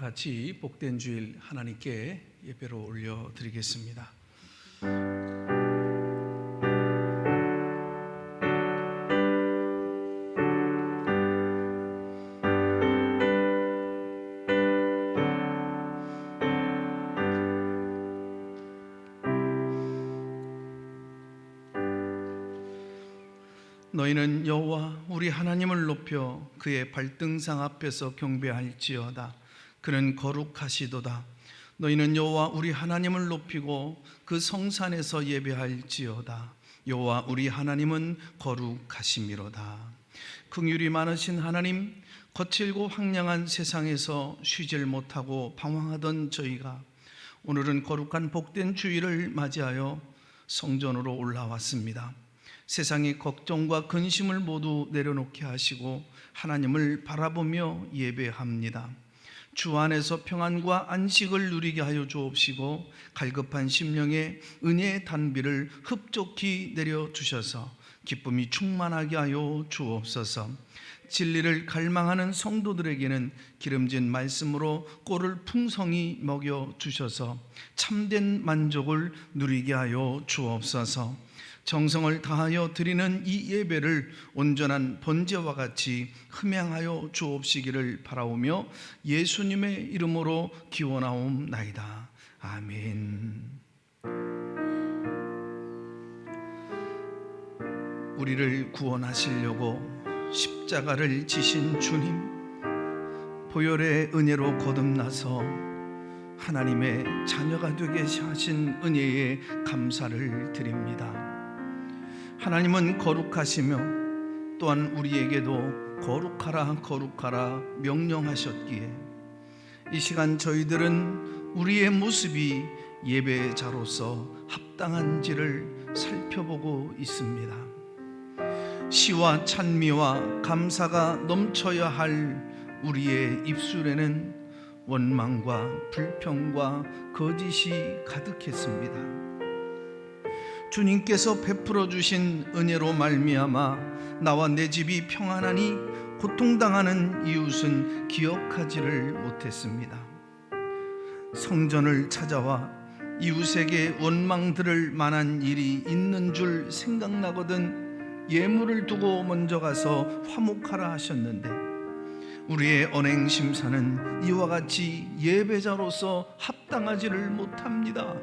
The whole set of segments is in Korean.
같이 복된 주일 하나님께 예배로 올려드리겠습니다. 너희는 여호와 우리 하나님을 높여 그의 발등상 앞에서 경배할지어다. 그는 거룩하시도다. 너희는 여호와 우리 하나님을 높이고 그 성산에서 예배할지어다. 여호와 우리 하나님은 거룩하심이로다. 긍휼이 많으신 하나님, 거칠고 황량한 세상에서 쉬질 못하고 방황하던 저희가 오늘은 거룩한 복된 주일을 맞이하여 성전으로 올라왔습니다. 세상의 걱정과 근심을 모두 내려놓게 하시고 하나님을 바라보며 예배합니다. 주 안에서 평안과 안식을 누리게 하여 주옵시고 갈급한 심령에 은혜의 단비를 흡족히 내려주셔서 기쁨이 충만하게 하여 주옵소서. 진리를 갈망하는 성도들에게는 기름진 말씀으로 꼴을 풍성히 먹여주셔서 참된 만족을 누리게 하여 주옵소서. 정성을 다하여 드리는 이 예배를 온전한 번제와 같이 흠양하여 주옵시기를 바라오며 예수님의 이름으로 기원하옵나이다. 아멘. 우리를 구원하시려고 십자가를 지신 주님, 보혈의 은혜로 거듭나서 하나님의 자녀가 되게 하신 은혜에 감사를 드립니다. 하나님은 거룩하시며 또한 우리에게도 거룩하라 거룩하라 명령하셨기에 이 시간 저희들은 우리의 모습이 예배자로서 합당한지를 살펴보고 있습니다. 시와 찬미와 감사가 넘쳐야 할 우리의 입술에는 원망과 불평과 거짓이 가득했습니다. 주님께서 베풀어 주신 은혜로 말미암아 나와 내 집이 평안하니 고통당하는 이웃은 기억하지를 못했습니다. 성전을 찾아와 이웃에게 원망 들을 만한 일이 있는 줄 생각나거든 예물을 두고 먼저 가서 화목하라 하셨는데 우리의 언행심사는 이와 같이 예배자로서 합당하지를 못합니다.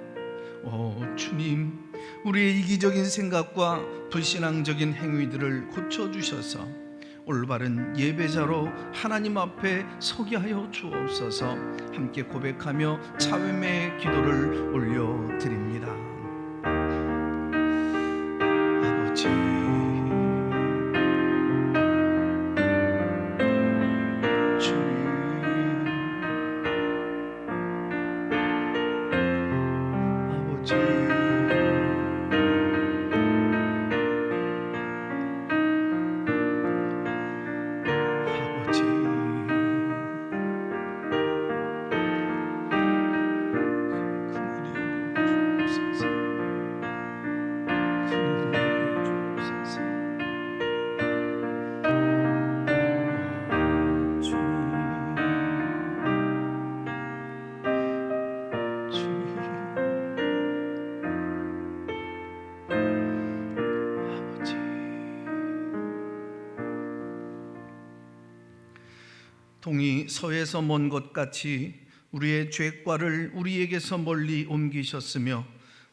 주님, 우리의 이기적인 생각과 불신앙적인 행위들을 고쳐주셔서 올바른 예배자로 하나님 앞에 서게 하여 주옵소서. 함께 고백하며 차음의 기도를 올려드립니다. 아버지, 동이 서에서 먼 것 같이 우리의 죄과를 우리에게서 멀리 옮기셨으며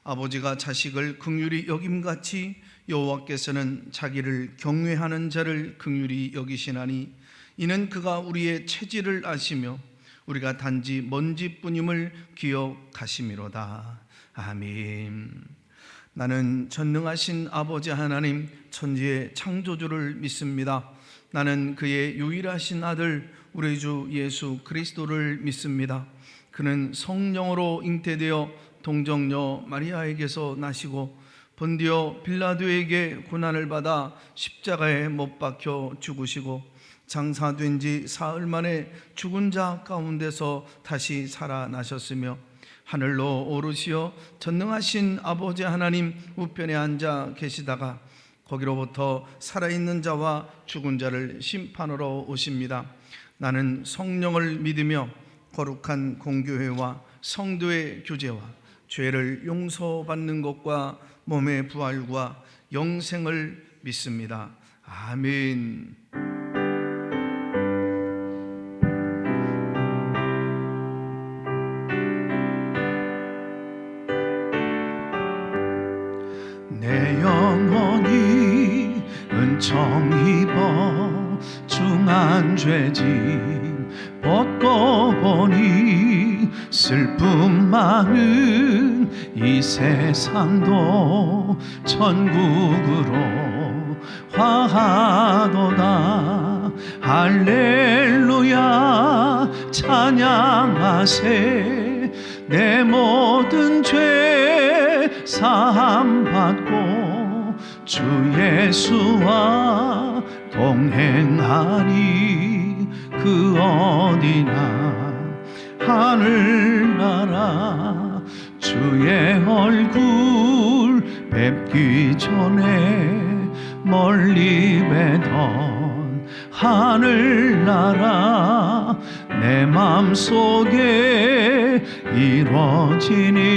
아버지가 자식을 긍휼히 여김같이 여호와께서는 자기를 경외하는 자를 긍휼히 여기시나니 이는 그가 우리의 체질을 아시며 우리가 단지 먼지뿐임을 기억하심이로다. 아멘. 나는 전능하신 아버지 하나님 천지의 창조주를 믿습니다. 나는 그의 유일하신 아들 우리 주 예수 그리스도를 믿습니다. 그는 성령으로 잉태되어 동정녀 마리아에게서 나시고 본디오 빌라도에게 고난을 받아 십자가에 못 박혀 죽으시고 장사된 지 사흘 만에 죽은 자 가운데서 다시 살아나셨으며 하늘로 오르시어 전능하신 아버지 하나님 우편에 앉아 계시다가 거기로부터 살아있는 자와 죽은 자를 심판하러 오십니다. 나는 성령을 믿으며 거룩한 공교회와 성도의 교제와 죄를 용서받는 것과 몸의 부활과 영생을 믿습니다. 아멘. 내 영혼이 은총 입어 중한 죄짐 벗고 보니 슬픔 많은 이 세상도 천국으로 화하도다. 할렐루야 찬양하세. 내 모든 죄 사함 받고 주 예수와 동행하리. 그 어디나 하늘나라 주의 얼굴 뵙기 전에 멀리 뵈던 하늘나라 내 맘속에 이루어지니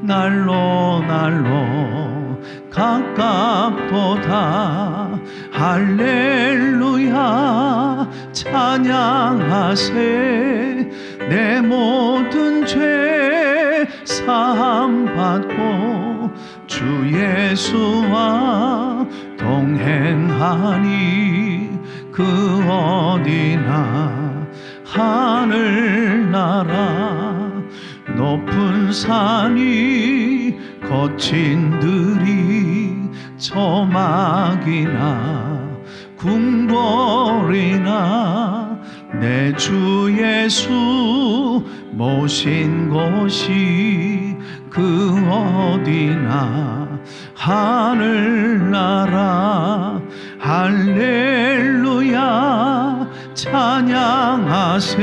날로 날로 가깝도다. 할렐루야 찬양하세. 내 모든 죄 사함 받고 주 예수와 동행하니. 그 어디나 하늘나라 높은 산이 거친 들이 저막이나 궁궐이나 내 주 예수 모신 곳이 그 어디나 하늘나라. 할렐루야 찬양하세.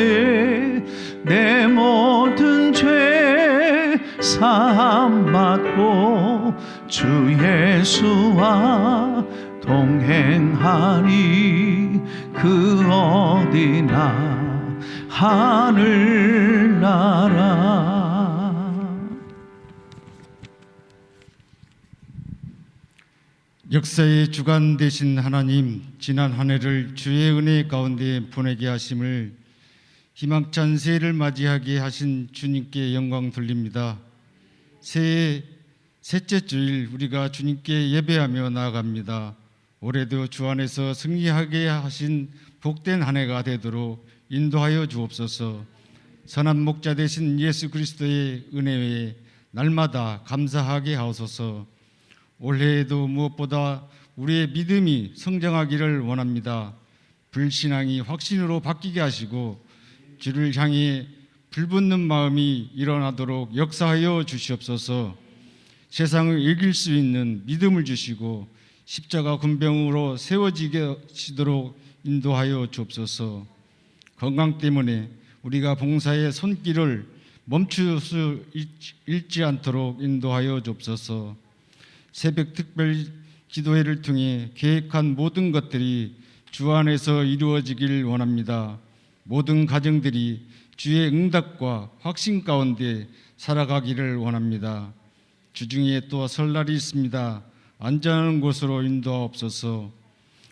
내 모든 죄 사함 받고 주 예수와 동행하니. 그 어디나 하늘나라. 역사의 주관 되신 하나님, 지난 한 해를 주의 은혜 가운데 보내게 하심을 희망찬 새해를 맞이하게 하신 주님께 영광 돌립니다. 새해 셋째 주일 우리가 주님께 예배하며 나아갑니다. 올해도 주 안에서 승리하게 하신 복된 한 해가 되도록 인도하여 주옵소서. 선한 목자 되신 예수 그리스도의 은혜에 날마다 감사하게 하옵소서. 올해에도 무엇보다 우리의 믿음이 성장하기를 원합니다. 불신앙이 확신으로 바뀌게 하시고 주를 향해 불붙는 마음이 일어나도록 역사하여 주시옵소서. 세상을 이길 수 있는 믿음을 주시고 십자가 군병으로 세워지도록 인도하여 주옵소서. 건강 때문에 우리가 봉사의 손길을 멈출 수 있지 않도록 인도하여 주옵소서. 새벽 특별 기도회를 통해 계획한 모든 것들이 주 안에서 이루어지길 원합니다. 모든 가정들이 주의 응답과 확신 가운데 살아가기를 원합니다. 주중에 또 설날이 있습니다. 안전한 곳으로 인도하옵소서.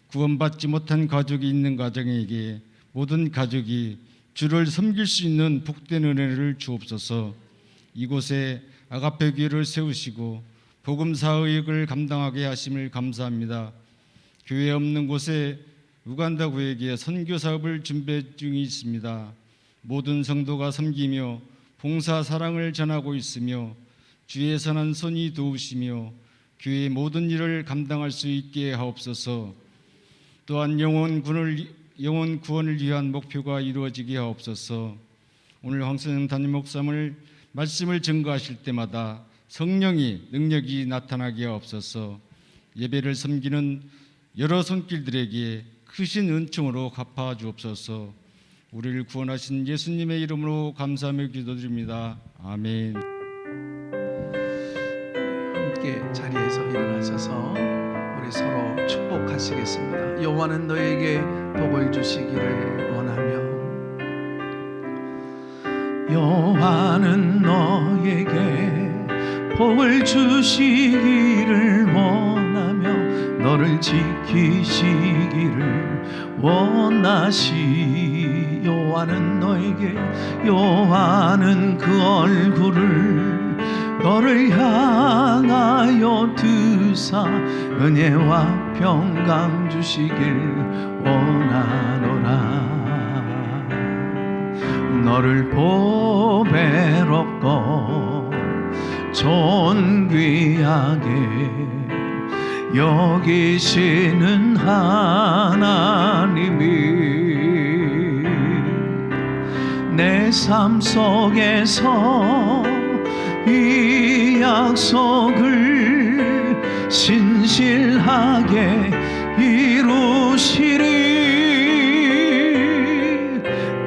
구원받지 못한 가족이 있는 가정에게 모든 가족이 주를 섬길 수 있는 복된 은혜를 주옵소서. 이곳에 아가페 교회를 세우시고 복음사 의역을 감당하게 하심을 감사합니다. 교회 없는 곳에 우간다 구역에 선교 사업을 준비 중에 있습니다. 모든 성도가 섬기며 봉사 사랑을 전하고 있으며 주의 선한 손이 도우시며 교회의 모든 일을 감당할 수 있게 하옵소서. 또한 영혼 구원을 위한 목표가 이루어지게 하옵소서. 오늘 황선영 담임 목사님을 말씀을 증거하실 때마다 성령의 능력이 나타나게 하옵소서. 예배를 섬기는 여러 손길들에게 크신 은총으로 갚아 주옵소서. 우리를 구원하신 예수님의 이름으로 감사하며 기도드립니다. 아멘. 함께 자리에서 일어나셔서 우리 서로 축복하시겠습니다. 여호와는 너에게 복을 주시기를 원하며 여호와는 너에게 복을 주시기를 원하며 너를 지키시기를 원하시. 여호와는 그 얼굴을 너를 향하여 드사 은혜와 평강 주시길 원하노라. 너를 보배롭고 존귀하게 여기시는 하나님이 내 삶 속에서 이 약속을 신실하게 이루시리.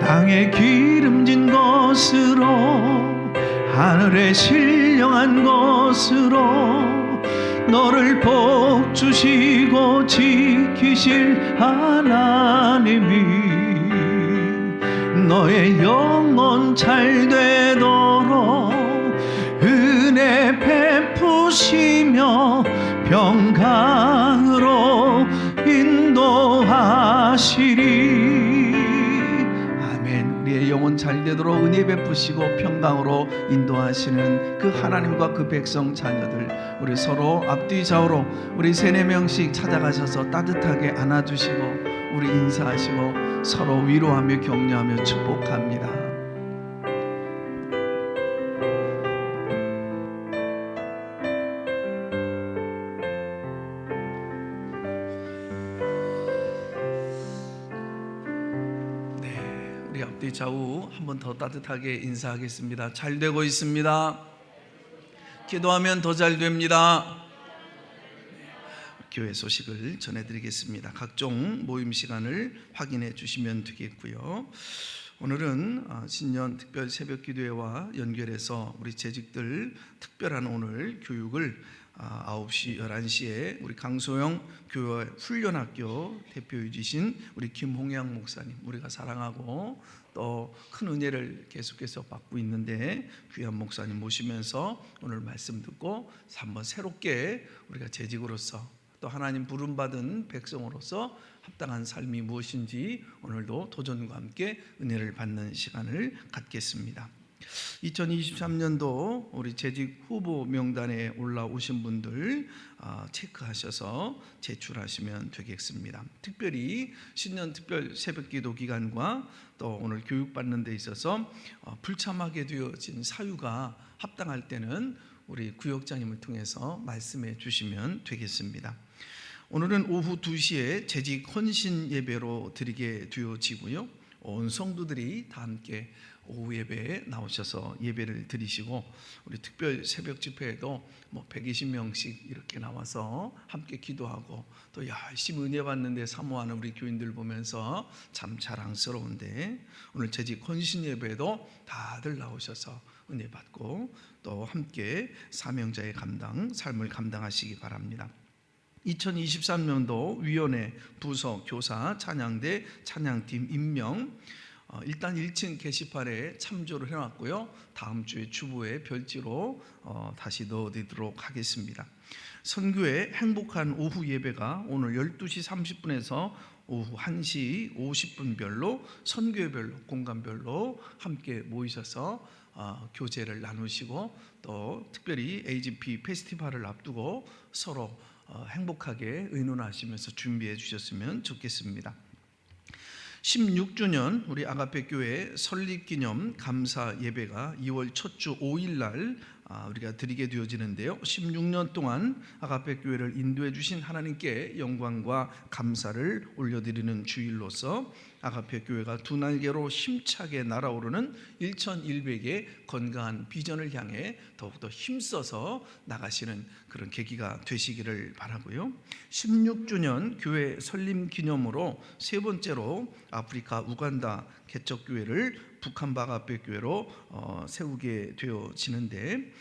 땅에 기름진 것으로 하늘에 신령한 것으로 너를 복 주시고 지키실 하나님이 너의 영혼 잘 되도록 은혜 베푸시며 평강으로 인도하시리. 아멘. 우리의 영혼 잘 되도록 은혜 베푸시고 평강으로 인도하시는 그 하나님과 그 백성 자녀들, 우리 서로 앞뒤 좌우로 우리 3-4명씩 찾아가셔서 따뜻하게 안아주시고 우리 인사하시고 서로 위로하며 격려하며 축복합니다. 네, 우리 앞뒤 좌우 한 번 더 따뜻하게 인사하겠습니다. 잘 되고 있습니다. 기도하면 더 잘 됩니다. 교회 소식을 전해드리겠습니다. 각종 모임 시간을 확인해 주시면 되겠고요. 오늘은 신년 특별 새벽 기도회와 연결해서 우리 재직들 특별한 오늘 교육을 9시, 11시에 우리 강소영 교회 훈련학교 대표이신 우리 김홍양 목사님, 우리가 사랑하고 또 큰 은혜를 계속해서 받고 있는데 귀한 목사님 모시면서 오늘 말씀 듣고 한번 새롭게 우리가 재직으로서 또 하나님 부름받은 백성으로서 합당한 삶이 무엇인지 오늘도 도전과 함께 은혜를 받는 시간을 갖겠습니다. 2023년도 우리 재직 후보 명단에 올라오신 분들 체크하셔서 제출하시면 되겠습니다. 특별히 신년 특별 새벽기도 기간과 또 오늘 교육받는 데 있어서 불참하게 되어진 사유가 합당할 때는 우리 구역장님을 통해서 말씀해 주시면 되겠습니다. 오늘은 오후 2시에 재직 헌신 예배로 드리게 되어지고요. 온 성도들이 다 함께 오후 예배에 나오셔서 예배를 드리시고 우리 특별 새벽 집회에도 120명씩 이렇게 나와서 함께 기도하고 또 열심히 은혜 받는데 사모하는 우리 교인들 보면서 참 자랑스러운데 오늘 재직 헌신 예배에도 다들 나오셔서 은혜 받고 또 함께 사명자의 삶을 감당하시기 바랍니다. 2023년도 위원회, 부서, 교사, 찬양대, 찬양팀 임명 일단 1층 게시판에 참조를 해놨고요. 다음 주에 주보에 별지로 다시 넣어드리도록 하겠습니다. 선교의 행복한 오후 예배가 오늘 12시 30분에서 오후 1시 50분별로 선교별로 공간별로 함께 모이셔서 교제를 나누시고 또 특별히 AGP 페스티벌을 앞두고 서로 행복하게 의논하시면서 준비해 주셨으면 좋겠습니다. 16주년 우리 아가페 교회 설립기념 감사 예배가 2월 첫 주 5일 날 우리가 드리게 되어지는데요. 16년 동안 아가페 교회를 인도해 주신 하나님께 영광과 감사를 올려드리는 주일로서 아가페 교회가 두 날개로 힘차게 날아오르는 1100의 건강한 비전을 향해 더욱더 힘써서 나가시는 그런 계기가 되시기를 바라고요. 16주년 교회 설립 기념으로 세 번째로 아프리카 우간다 개척교회를 북한 아가페 교회로 세우게 되어지는데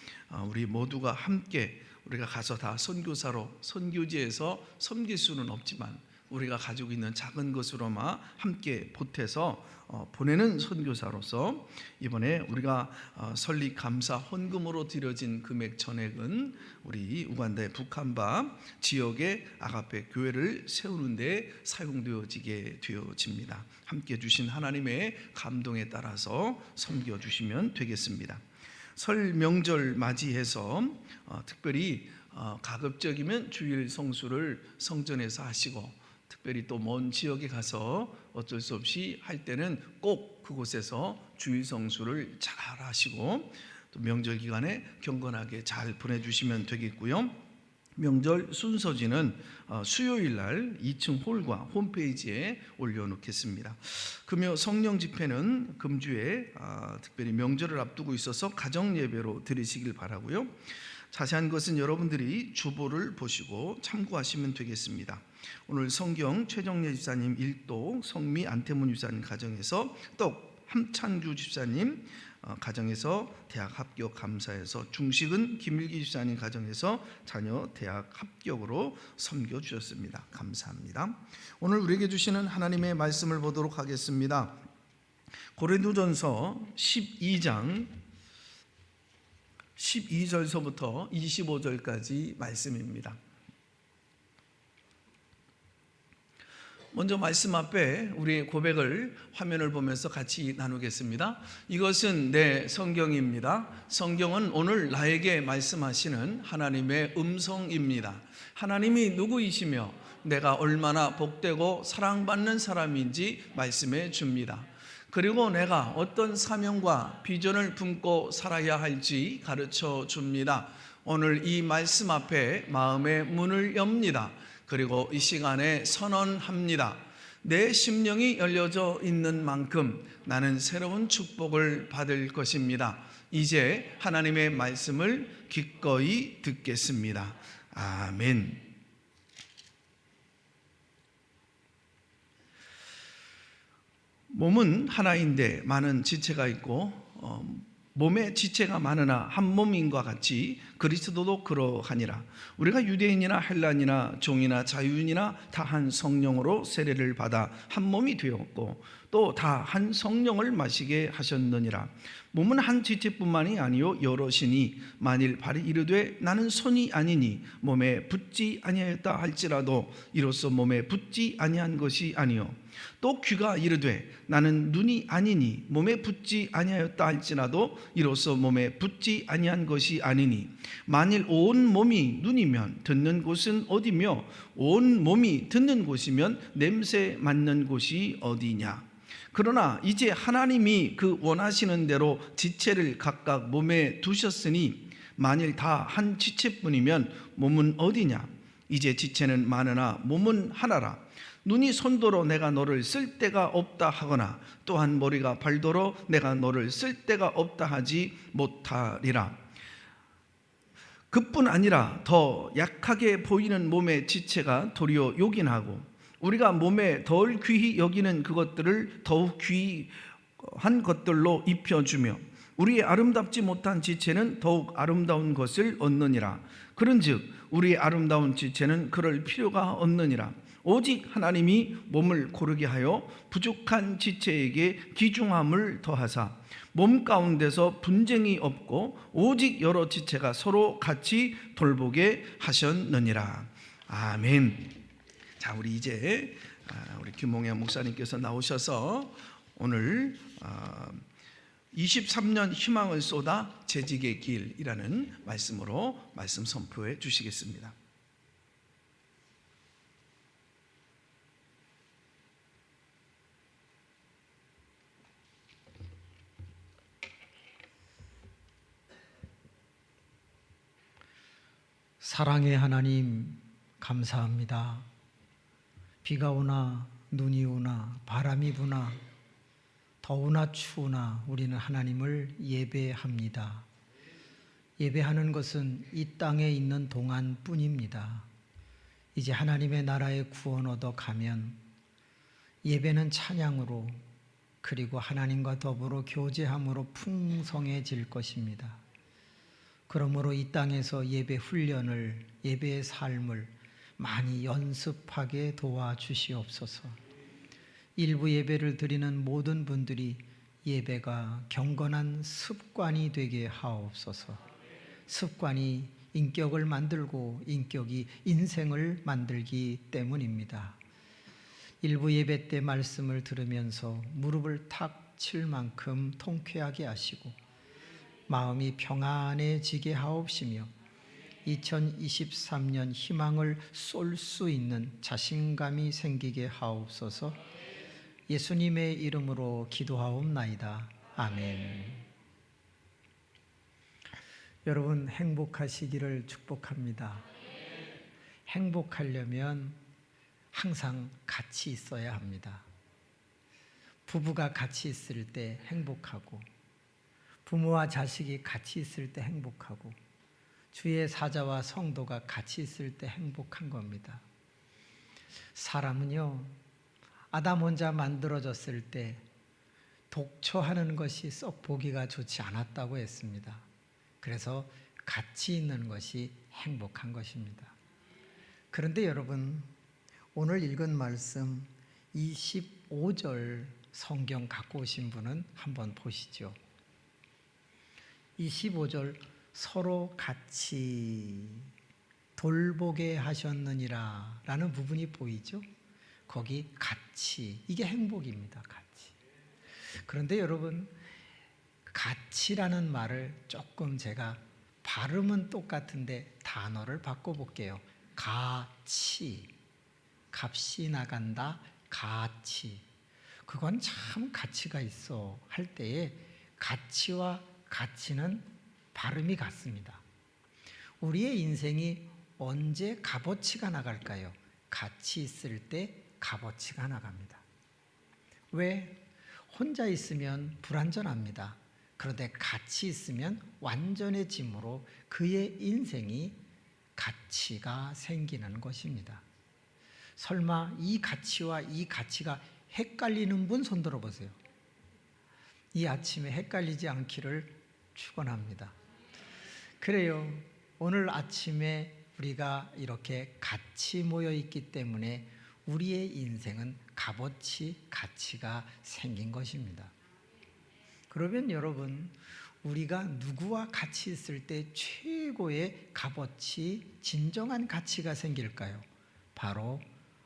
우리 모두가 함께 우리가 가서 다 선교사로 선교지에서 섬길 수는 없지만 우리가 가지고 있는 작은 것으로만 함께 보태서 보내는 선교사로서 이번에 우리가 설립 감사 헌금으로 드려진 금액 전액은 우리 우간다의 북한바 지역의 아가페 교회를 세우는 데 사용되어지게 되어집니다. 함께 주신 하나님의 감동에 따라서 섬겨 주시면 되겠습니다. 설 명절 맞이해서 특별히 가급적이면 주일 성수를 성전에서 하시고, 특별히 또 먼 지역에 가서 어쩔 수 없이 할 때는 꼭 그곳에서 주일 성수를 잘 하시고, 또 명절 기간에 경건하게 잘 보내주시면 되겠고요. 명절 순서지는 수요일 날 2층 홀과 홈페이지에 올려놓겠습니다. 금요 성령 집회는 금주에 특별히 명절을 앞두고 있어서 가정 예배로 드리시길 바라고요. 자세한 것은 여러분들이 주보를 보시고 참고하시면 되겠습니다. 오늘 성경 최정례 집사님 1도, 성미 안태문 집사님 가정에서, 또 함창주 집사님 가정에서 대학 합격 감사해서, 중식은 김일기 집사님 가정에서 자녀 대학 합격으로 섬겨 주셨습니다. 감사합니다. 오늘 우리에게 주시는 하나님의 말씀을 보도록 하겠습니다. 고린도전서 12장 12절서부터 25절까지 말씀입니다. 먼저 말씀 앞에 우리의 고백을 화면을 보면서 같이 나누겠습니다. 이것은 내 성경입니다. 성경은 오늘 나에게 말씀하시는 하나님의 음성입니다. 하나님이 누구이시며 내가 얼마나 복되고 사랑받는 사람인지 말씀해 줍니다. 그리고 내가 어떤 사명과 비전을 품고 살아야 할지 가르쳐 줍니다. 오늘 이 말씀 앞에 마음의 문을 엽니다. 그리고 이 시간에 선언합니다. 내 심령이 열려져 있는 만큼 나는 새로운 축복을 받을 것입니다. 이제 하나님의 말씀을 기꺼이 듣겠습니다. 아멘. 몸은 하나인데 많은 지체가 있고, 몸에 지체가 많으나 한 몸인과 같이 그리스도도 그러하니라. 우리가 유대인이나 헬란이나 종이나 자유인이나 다 한 성령으로 세례를 받아 한 몸이 되었고, 또 다 한 성령을 마시게 하셨느니라. 몸은 한 지체뿐만이 아니요 여럿이니 만일 발이 이르되 나는 손이 아니니 몸에 붙지 아니하였다 할지라도 이로써 몸에 붙지 아니한 것이 아니요, 또 귀가 이르되 나는 눈이 아니니 몸에 붙지 아니하였다 할지라도 이로써 몸에 붙지 아니한 것이 아니니, 만일 온 몸이 눈이면 듣는 곳은 어디며 온 몸이 듣는 곳이면 냄새 맡는 곳이 어디냐. 그러나 이제 하나님이 그 원하시는 대로 지체를 각각 몸에 두셨으니 만일 다 한 지체뿐이면 몸은 어디냐. 이제 지체는 많으나 몸은 하나라. 눈이 손도로 내가 너를 쓸 데가 없다 하거나 또한 머리가 발도로 내가 너를 쓸 데가 없다 하지 못하리라. 그뿐 아니라 더 약하게 보이는 몸의 지체가 도리어 요긴하고, 우리가 몸에 덜 귀히 여기는 그것들을 더욱 귀한 것들로 입혀주며, 우리의 아름답지 못한 지체는 더욱 아름다운 것을 얻느니라. 그런즉 우리의 아름다운 지체는 그럴 필요가 없느니라. 오직 하나님이 몸을 고르게 하여 부족한 지체에게 귀중함을 더하사 몸 가운데서 분쟁이 없고 오직 여러 지체가 서로 같이 돌보게 하셨느니라. 아멘. 자, 우리 이제 우리 김홍현 목사님께서 나오셔서 오늘 23년 희망을 쏟아 재직의 길이라는 말씀으로 말씀 선포해 주시겠습니다. 사랑의 하나님, 감사합니다. 비가 오나 눈이 오나 바람이 부나 더우나 추우나 우리는 하나님을 예배합니다. 예배하는 것은 이 땅에 있는 동안뿐입니다. 이제 하나님의 나라의 구원 얻어 가면 예배는 찬양으로, 그리고 하나님과 더불어 교제함으로 풍성해질 것입니다. 그러므로 이 땅에서 예배 훈련을, 예배의 삶을 많이 연습하게 도와주시옵소서. 일부 예배를 드리는 모든 분들이 예배가 경건한 습관이 되게 하옵소서. 습관이 인격을 만들고 인격이 인생을 만들기 때문입니다. 일부 예배 때 말씀을 들으면서 무릎을 탁 칠 만큼 통쾌하게 하시고 마음이 평안해지게 하옵시며 2023년 희망을 쏠 수 있는 자신감이 생기게 하옵소서. 예수님의 이름으로 기도하옵나이다. 아멘. 여러분 행복하시기를 축복합니다. 행복하려면 항상 같이 있어야 합니다. 부부가 같이 있을 때 행복하고, 부모와 자식이 같이 있을 때 행복하고, 주의 사자와 성도가 같이 있을 때 행복한 겁니다. 사람은요, 아담 혼자 만들어졌을 때 독초하는 것이 썩 보기가 좋지 않았다고 했습니다. 그래서 같이 있는 것이 행복한 것입니다. 그런데 여러분, 오늘 읽은 말씀 25절 성경 갖고 오신 분은 한번 보시죠. 25절 서로 같이 돌보게 하셨느니라 라는 부분이 보이죠. 거기 같이, 이게 행복입니다. 같이. 그런데 여러분, 같이라는 말을 조금 제가 발음은 똑같은데 단어를 바꿔볼게요. 가치, 값이 나간다, 가치. 그건 참 가치가 있어 할 때에 가치와 가치는 발음이 같습니다. 우리의 인생이 언제 값어치가 나갈까요? 같이 있을 때 값어치가 나갑니다. 왜? 혼자 있으면 불완전합니다. 그런데 같이 있으면 완전해짐으로 그의 인생이 가치가 생기는 것입니다. 설마 이 가치와 이 가치가 헷갈리는 분 손 들어보세요. 이 아침에 헷갈리지 않기를 축원합니다. 그래요. 오늘 아침에 우리가 이렇게 같이 모여 있기 때문에 우리의 인생은 값어치, 가치가 생긴 것입니다. 그러면 여러분, 우리가 누구와 같이 있을 때 최고의 값어치, 진정한 가치가 생길까요? 바로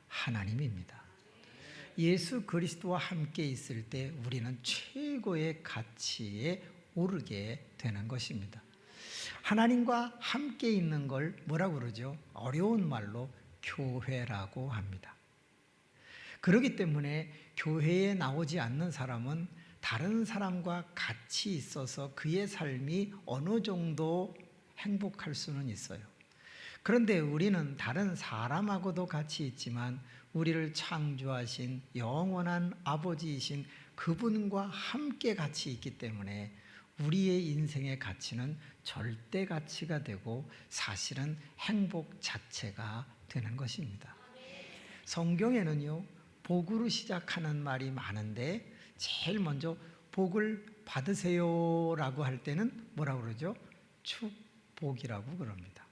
하나님입니다. 예수 그리스도와 함께 있을 때 우리는 최고의 가치에 오르게 되는 것입니다. 하나님과 함께 있는 걸 뭐라고 그러죠? 어려운 말로 교회라고 합니다. 그렇기 때문에 교회에 나오지 않는 사람은 다른 사람과 같이 있어서 그의 삶이 어느 정도 행복할 수는 있어요. 그런데 우리는 다른 사람하고도 같이 있지만 우리를 창조하신 영원한 아버지이신 그분과 함께 같이 있기 때문에 우리의 인생의 가치는 절대 가치가 되고 사실은 행복 자체가 되는 것입니다. 성경에는요, 복으로 시작하는 말이 많은데 제일 먼저 복을 받으세요라고 할 때는 뭐라고 그러죠? 축복이라고 그럽니다.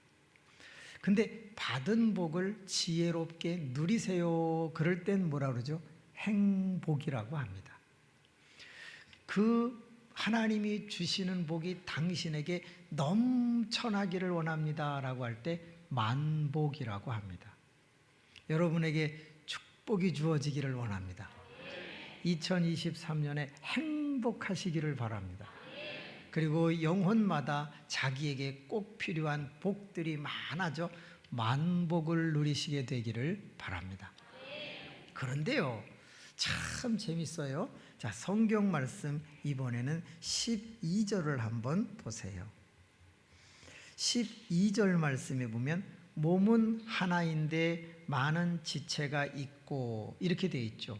근데 받은 복을 지혜롭게 누리세요 그럴 땐 뭐라고 그러죠? 행복이라고 합니다. 그 하나님이 주시는 복이 당신에게 넘쳐나기를 원합니다라고 할 때 만복이라고 합니다. 여러분에게 축복이 주어지기를 원합니다. 2023년에 행복하시기를 바랍니다. 그리고 영혼마다 자기에게 꼭 필요한 복들이 많아져 만복을 누리시게 되기를 바랍니다. 그런데요, 참 재밌어요. 자, 성경 말씀 이번에는 12절을 한번 보세요. 12절 말씀에 보면 몸은 하나인데 많은 지체가 있고 이렇게 되어 있죠.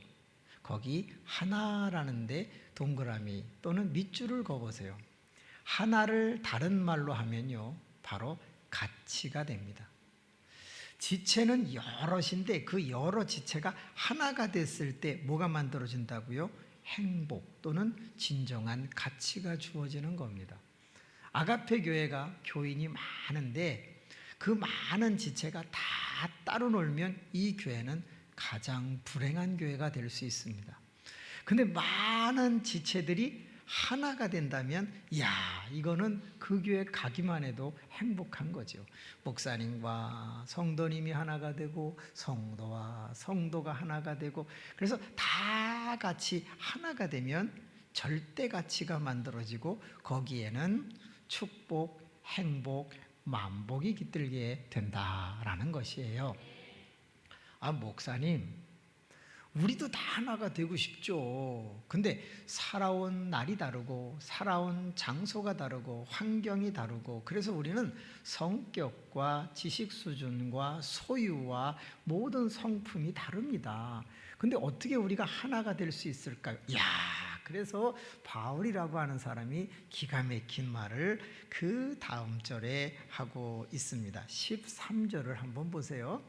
거기 하나라는데 동그라미 또는 밑줄을 그어보세요. 하나를 다른 말로 하면요, 바로 가치가 됩니다. 지체는 여럿인데 그 여러 지체가 하나가 됐을 때 뭐가 만들어진다고요? 행복 또는 진정한 가치가 주어지는 겁니다. 아가페 교회가 교인이 많은데 그 많은 지체가 다 따로 놀면 이 교회는 가장 불행한 교회가 될 수 있습니다. 근데 많은 지체들이 하나가 된다면 이거는 그 교회 가기만 해도 행복한 거죠. 목사님과 성도님이 하나가 되고 성도와 성도가 하나가 되고, 그래서 다 같이 하나가 되면 절대 가치가 만들어지고 거기에는 축복, 행복, 만복이 깃들게 된다라는 것이에요. 목사님, 우리도 다 하나가 되고 싶죠. 근데 살아온 날이 다르고 살아온 장소가 다르고 환경이 다르고, 그래서 우리는 성격과 지식 수준과 소유와 모든 성품이 다릅니다. 근데 어떻게 우리가 하나가 될 수 있을까요? 그래서 바울이라고 하는 사람이 기가 막힌 말을 그 다음 절에 하고 있습니다. 13절을 한번 보세요.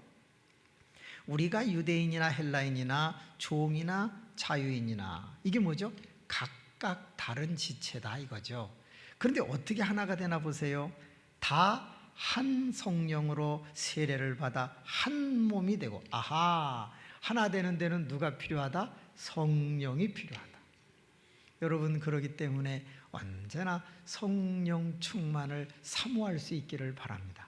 우리가 유대인이나 헬라인이나 종이나 자유인이나, 이게 뭐죠? 각각 다른 지체다 이거죠. 그런데 어떻게 하나가 되나 보세요. 다 한 성령으로 세례를 받아 한 몸이 되고, 하나 되는 데는 누가 필요하다? 성령이 필요하다. 여러분, 그러기 때문에 언제나 성령 충만을 사모할 수 있기를 바랍니다.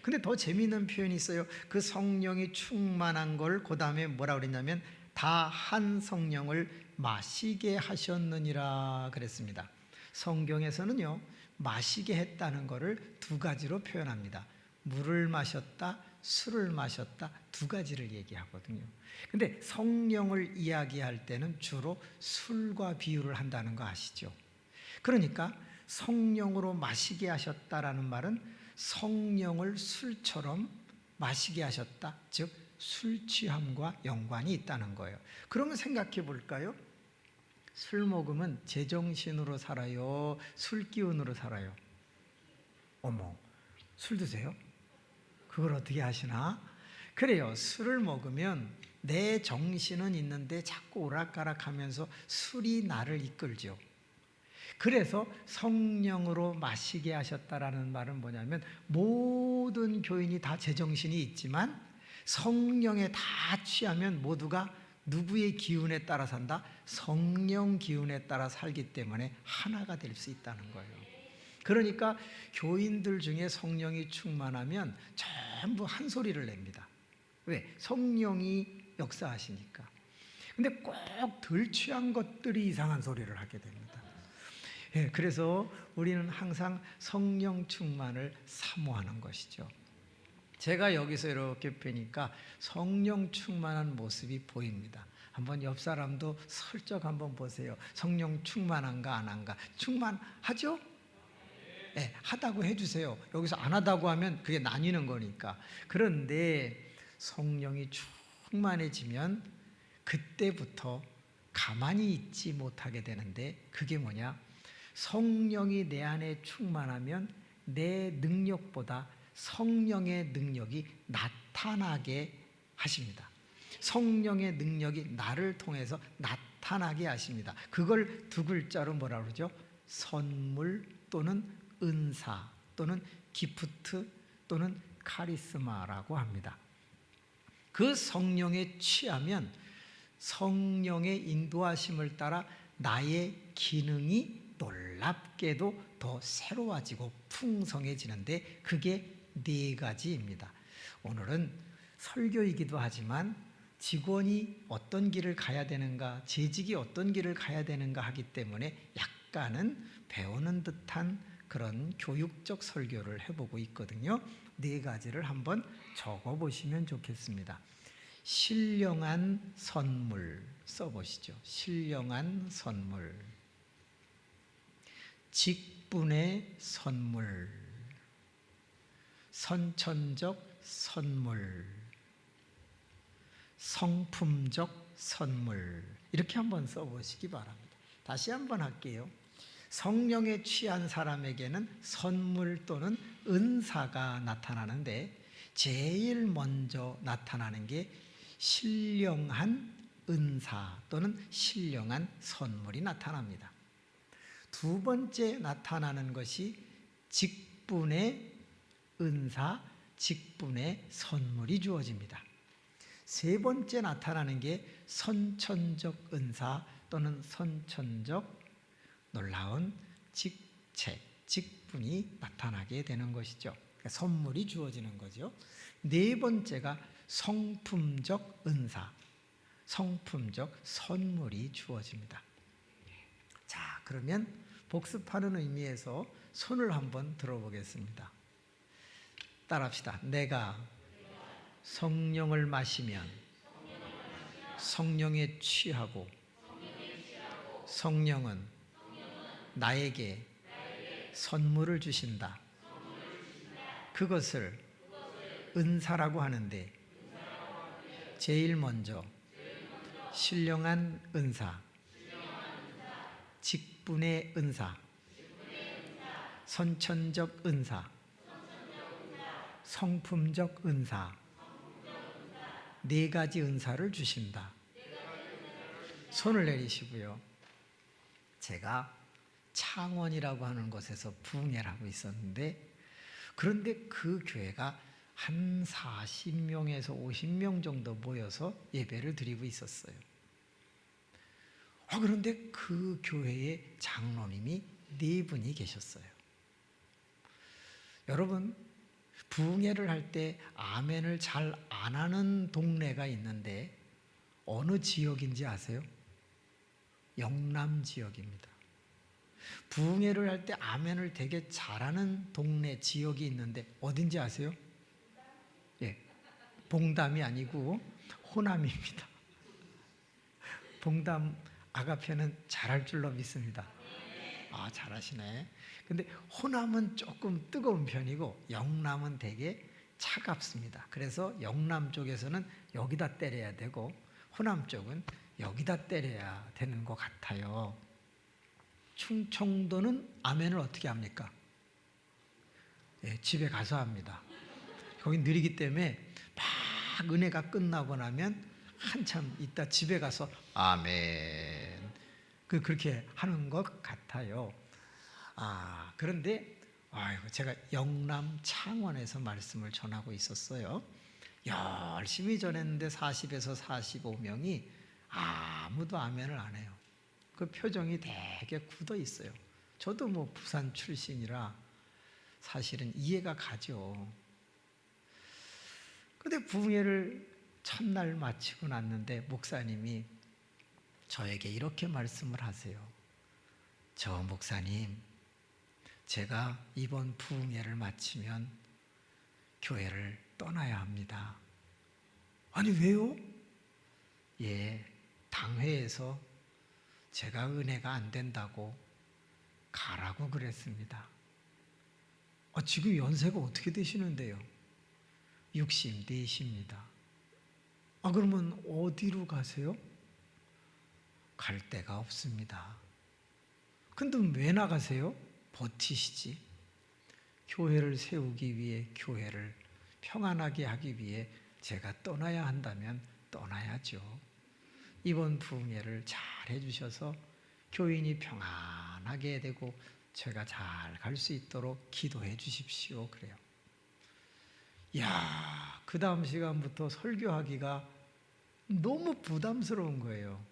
근데 더 재미있는 표현이 있어요. 그 성령이 충만한 걸 그 다음에 뭐라 그랬냐면 다 한 성령을 마시게 하셨느니라 그랬습니다. 성경에서는요, 마시게 했다는 것을 두 가지로 표현합니다. 물을 마셨다, 술을 마셨다, 두 가지를 얘기하거든요. 근데 성령을 이야기할 때는 주로 술과 비유를 한다는 거 아시죠? 그러니까 성령으로 마시게 하셨다라는 말은 성령을 술처럼 마시게 하셨다, 즉 술 취함과 연관이 있다는 거예요. 그러면 생각해 볼까요? 술 먹으면 제정신으로 살아요? 술 기운으로 살아요? 술 드세요? 그걸 어떻게 하시나? 그래요. 술을 먹으면 내 정신은 있는데 자꾸 오락가락하면서 술이 나를 이끌죠. 그래서 성령으로 마시게 하셨다라는 말은 뭐냐면, 모든 교인이 다 제정신이 있지만 성령에 다 취하면 모두가 누구의 기운에 따라 산다? 성령 기운에 따라 살기 때문에 하나가 될 수 있다는 거예요. 그러니까 교인들 중에 성령이 충만하면 전부 한 소리를 냅니다. 왜? 성령이 역사하시니까. 근데 꼭 덜 취한 것들이 이상한 소리를 하게 됩니다. 그래서 우리는 항상 성령 충만을 사모하는 것이죠. 제가 여기서 이렇게 뵈니까 성령 충만한 모습이 보입니다. 한번 옆 사람도 슬쩍 한번 보세요. 성령 충만한가 안 한가? 충만하죠? 네, 하다고 해주세요. 여기서 안 하다고 하면 그게 나뉘는 거니까. 그런데 성령이 충만해지면 그때부터 가만히 있지 못하게 되는데, 그게 뭐냐? 성령이 내 안에 충만하면 내 능력보다 성령의 능력이 나타나게 하십니다. 성령의 능력이 나를 통해서 나타나게 하십니다. 그걸 두 글자로 뭐라 그러죠? 선물 또는 은사 또는 기프트 또는 카리스마라고 합니다. 그 성령에 취하면 성령의 인도하심을 따라 나의 기능이 놀랍게도 더 새로워지고 풍성해지는데, 그게 네 가지입니다. 오늘은 설교이기도 하지만 직원이 어떤 길을 가야 되는가, 재직이 어떤 길을 가야 되는가 하기 때문에 약간은 배우는 듯한 그런 교육적 설교를 해보고 있거든요. 네 가지를 한번 적어보시면 좋겠습니다. 신령한 선물 써보시죠. 신령한 선물, 직분의 선물, 선천적 선물, 성품적 선물, 이렇게 한번 써보시기 바랍니다. 다시 한번 할게요. 성령에 취한 사람에게는 선물 또는 은사가 나타나는데, 제일 먼저 나타나는 게 신령한 은사 또는 신령한 선물이 나타납니다. 두 번째 나타나는 것이 직분의 은사, 직분의 선물이 주어집니다. 세 번째 나타나는 게 선천적 은사 또는 선천적 놀라운 직책, 직분이 나타나게 되는 것이죠. 그러니까 선물이 주어지는 거죠. 네 번째가 성품적 은사, 성품적 선물이 주어집니다. 자, 그러면 복습하는 의미에서 손을 한번 들어보겠습니다. 따라합시다. 내가 성령을 마시면 성령에 취하고 성령은 나에게 선물을 주신다. 그것을 은사라고 하는데 제일 먼저 신령한 은사, 직분의 은사, 선천적 은사, 성품적 은사, 네 가지 은사를 주신다. 손을 내리시고요. 제가 창원이라고 하는 곳에서 부흥회를 하고 있었는데, 그런데 그 교회가 한 40명에서 50명 정도 모여서 예배를 드리고 있었어요. 그런데 그 교회의 장로님이 네 분이 계셨어요. 여러분, 부흥회를 할 때 아멘을 잘 안 하는 동네가 있는데 어느 지역인지 아세요? 영남 지역입니다. 부흥회를 할 때 아멘을 되게 잘하는 동네 지역이 있는데 어딘지 아세요? 예, 봉담이 아니고 호남입니다. 봉담 아가페는 잘할 줄로 믿습니다. 아, 잘하시네. 근데 호남은 조금 뜨거운 편이고 영남은 되게 차갑습니다. 그래서 영남 쪽에서는 여기다 때려야 되고 호남 쪽은 여기다 때려야 되는 것 같아요. 충청도는 아멘을 어떻게 합니까? 예, 집에 가서 합니다. 거기 느리기 때문에 막 은혜가 끝나고 나면 한참 있다 집에 가서 아멘 그렇게 하는 것 같아요. 그런데 제가 영남 창원에서 말씀을 전하고 있었어요. 열심히 전했는데 40에서 45명이 아무도 아멘을 안 해요. 그 표정이 되게 굳어 있어요. 저도 뭐 부산 출신이라 사실은 이해가 가죠. 근데 부흥회를 첫날 마치고 났는데 목사님이 저에게 이렇게 말씀을 하세요. 저 목사님, 제가 이번 부흥회를 마치면 교회를 떠나야 합니다. 아니, 왜요? 예, 당회에서 제가 은혜가 안 된다고 가라고 그랬습니다. 지금 연세가 어떻게 되시는데요? 64이십니다. 그러면 어디로 가세요? 갈 데가 없습니다. 근데 왜 나가세요? 버티시지. 교회를 세우기 위해, 교회를 평안하게 하기 위해 제가 떠나야 한다면 떠나야죠. 이번 부흥회를 잘 해주셔서 교인이 평안하게 되고 제가 잘 갈 수 있도록 기도해 주십시오. 그래요. 그 다음 시간부터 설교하기가 너무 부담스러운 거예요.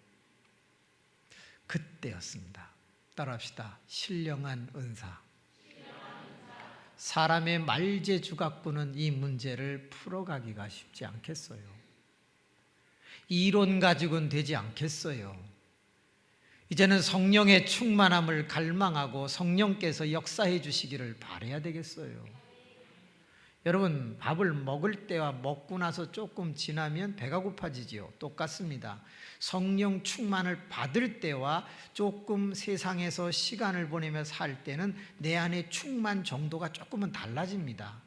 그때였습니다. 따라합시다. 신령한 은사. 사람의 말재주 갖고는 이 문제를 풀어가기가 쉽지 않겠어요. 이론 가지고는 되지 않겠어요. 이제는 성령의 충만함을 갈망하고 성령께서 역사해 주시기를 바라야 되겠어요. 여러분, 밥을 먹을 때와 먹고 나서 조금 지나면 배가 고파지지요. 똑같습니다. 성령 충만을 받을 때와 조금 세상에서 시간을 보내며 살 때는 내 안의 충만 정도가 조금은 달라집니다.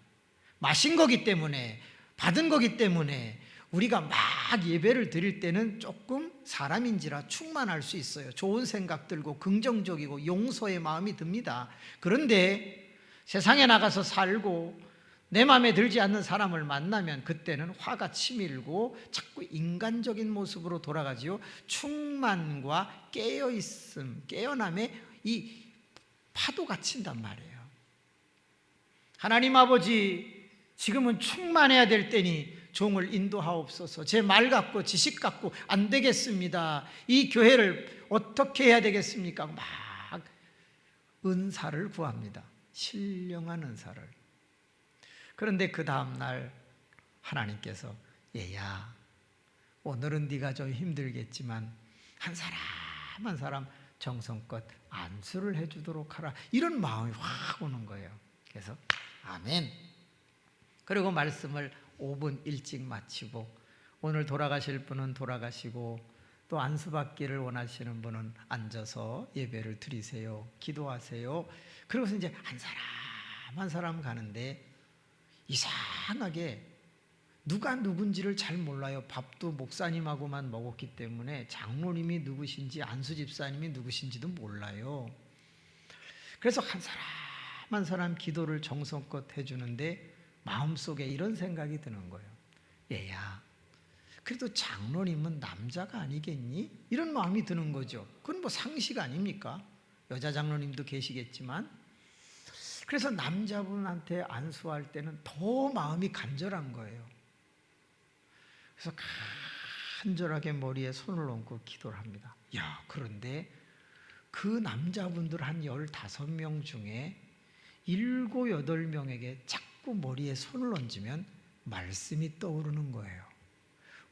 마신 거기 때문에, 받은 거기 때문에 우리가 막 예배를 드릴 때는 조금 사람인지라 충만할 수 있어요. 좋은 생각 들고 긍정적이고 용서의 마음이 듭니다. 그런데 세상에 나가서 살고 내 마음에 들지 않는 사람을 만나면 그때는 화가 치밀고 자꾸 인간적인 모습으로 돌아가지요. 충만과 깨어있음, 깨어남에 이 파도가 친단 말이에요. 하나님 아버지, 지금은 충만해야 될 때니 종을 인도하옵소서. 제 말 갖고 지식 갖고 안 되겠습니다. 이 교회를 어떻게 해야 되겠습니까? 막 은사를 구합니다. 신령한 은사를. 그런데 그 다음날 하나님께서 얘야, 오늘은 네가 좀 힘들겠지만 한 사람 한 사람 정성껏 안수를 해주도록 하라. 이런 마음이 확 오는 거예요. 그래서 아멘. 그리고 말씀을 5분 일찍 마치고, 오늘 돌아가실 분은 돌아가시고 또 안수받기를 원하시는 분은 앉아서 예배를 드리세요. 기도하세요. 그러고서 이제 한 사람 한 사람 가는데 이상하게 누가 누군지를 잘 몰라요. 밥도 목사님하고만 먹었기 때문에 장로님이 누구신지 안수 집사님이 누구신지도 몰라요. 그래서 한 사람 한 사람 기도를 정성껏 해주는데 마음속에 이런 생각이 드는 거예요. 얘야, 그래도 장로님은 남자가 아니겠니? 이런 마음이 드는 거죠. 그건 뭐 상식 아닙니까? 여자 장로님도 계시겠지만. 그래서 남자분한테 안수할 때는 더 마음이 간절한 거예요. 그래서 간절하게 머리에 손을 얹고 기도를 합니다. 야, 그런데 그 남자분들 한 15명 중에 7, 8명에게 자꾸 머리에 손을 얹으면 말씀이 떠오르는 거예요.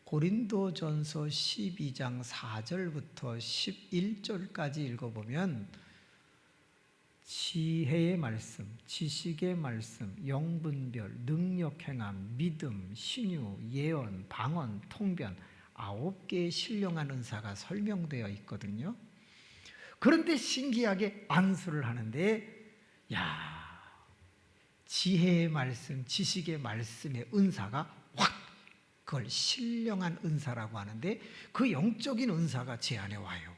고린도전서 12장 4절부터 11절까지 읽어보면 지혜의 말씀, 지식의 말씀, 영분별, 능력행함, 믿음, 신유, 예언, 방언, 통변 9개의 신령한 은사가 설명되어 있거든요. 그런데 신기하게 안수를 하는데, 야, 지혜의 말씀, 지식의 말씀의 은사가 확, 그걸 신령한 은사라고 하는데 그 영적인 은사가 제 안에 와요.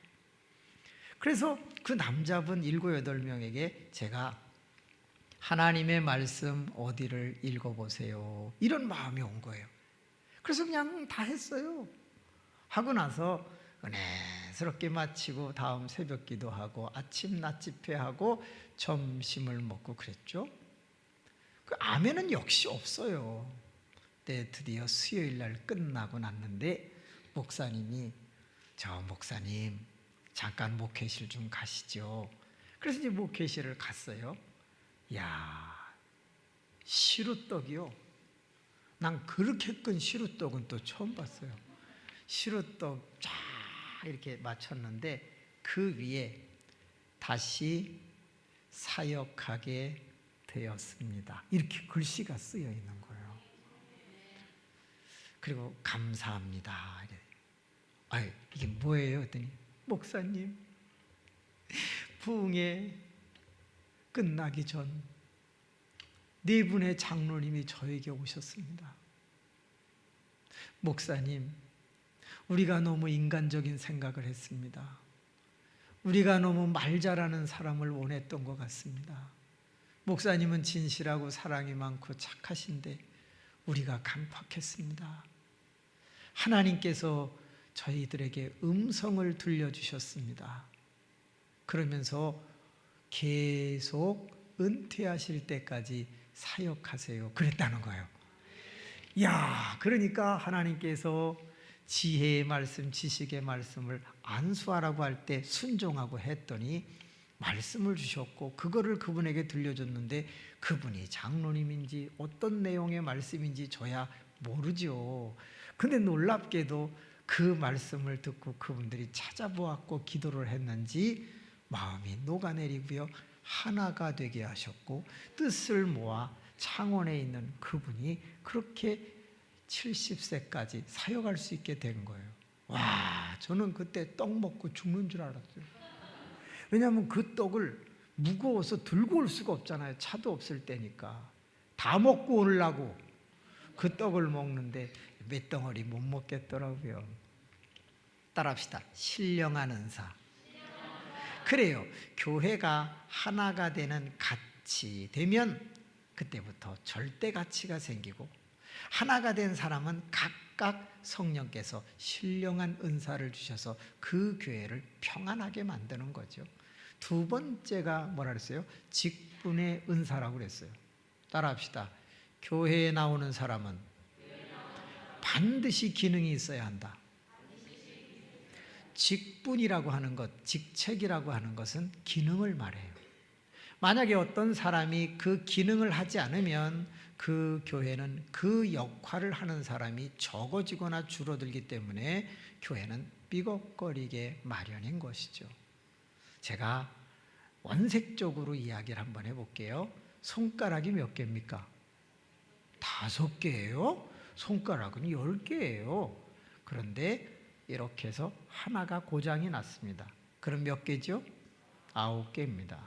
그래서 그 남자분 7, 8명에게 제가 하나님의 말씀 어디를 읽어보세요, 이런 마음이 온 거예요. 그래서 그냥 다 했어요. 하고 나서 은혜스럽게 마치고 다음 새벽 기도하고 아침 낮 집회하고 점심을 먹고 그랬죠. 그 아멘은 역시 없어요. 그때 드디어 수요일 날 끝나고 났는데 목사님이, 저 목사님 잠깐 목회실 좀 가시죠. 그래서 이제 목회실을 갔어요. 야, 시루떡이요. 난 그렇게 큰 시루떡은 또 처음 봤어요. 시루떡 쫙 이렇게 맞췄는데 그 위에 다시 사역하게 되었습니다, 이렇게 글씨가 쓰여 있는 거예요. 그리고 감사합니다. 아유, 이게 뭐예요? 했더니 목사님, 부흥회 끝나기 전 4분의 장로님이 저에게 오셨습니다. 목사님, 우리가 너무 인간적인 생각을 했습니다. 우리가 너무 말 잘하는 사람을 원했던 것 같습니다. 목사님은 진실하고 사랑이 많고 착하신데 우리가 강팍했습니다. 하나님께서 저희들에게 음성을 들려주셨습니다. 그러면서 계속 은퇴하실 때까지 사역하세요, 그랬다는 거예요. 야, 그러니까 하나님께서 지혜의 말씀, 지식의 말씀을 안수하라고 할 때 순종하고 했더니 말씀을 주셨고 그거를 그분에게 들려줬는데 그분이 장로님인지 어떤 내용의 말씀인지 저야 모르죠. 근데 놀랍게도 그 말씀을 듣고 그분들이 찾아보았고 기도를 했는지 마음이 녹아내리고요, 하나가 되게 하셨고 뜻을 모아 창원에 있는 그분이 그렇게 70세까지 사역할 수 있게 된 거예요. 와, 저는 그때 떡 먹고 죽는 줄 알았어요. 왜냐하면 그 떡을 무거워서 들고 올 수가 없잖아요. 차도 없을 때니까. 다 먹고 오려고 그 떡을 먹는데 몇 덩어리 못 먹겠더라고요. 따라합시다. 신령한 은사. 그래요. 교회가 하나가 되는 가치 되면 그때부터 절대 가치가 생기고, 하나가 된 사람은 각각 성령께서 신령한 은사를 주셔서 그 교회를 평안하게 만드는 거죠. 2번째가 뭐라 그랬어요? 직분의 은사라고 그랬어요. 따라합시다. 교회에 나오는 사람은 반드시 기능이 있어야 한다. 직분이라고 하는 것, 직책이라고 하는 것은 기능을 말해요. 만약에 어떤 사람이 그 기능을 하지 않으면 그 교회는 그 역할을 하는 사람이 적어지거나 줄어들기 때문에 교회는 삐걱거리게 마련인 것이죠. 제가 원색적으로 이야기를 한번 해볼게요. 손가락이 몇 개입니까? 5개예요? 손가락은 10개예요. 그런데 이렇게 해서 하나가 고장이 났습니다. 그럼 몇 개죠? 9개입니다.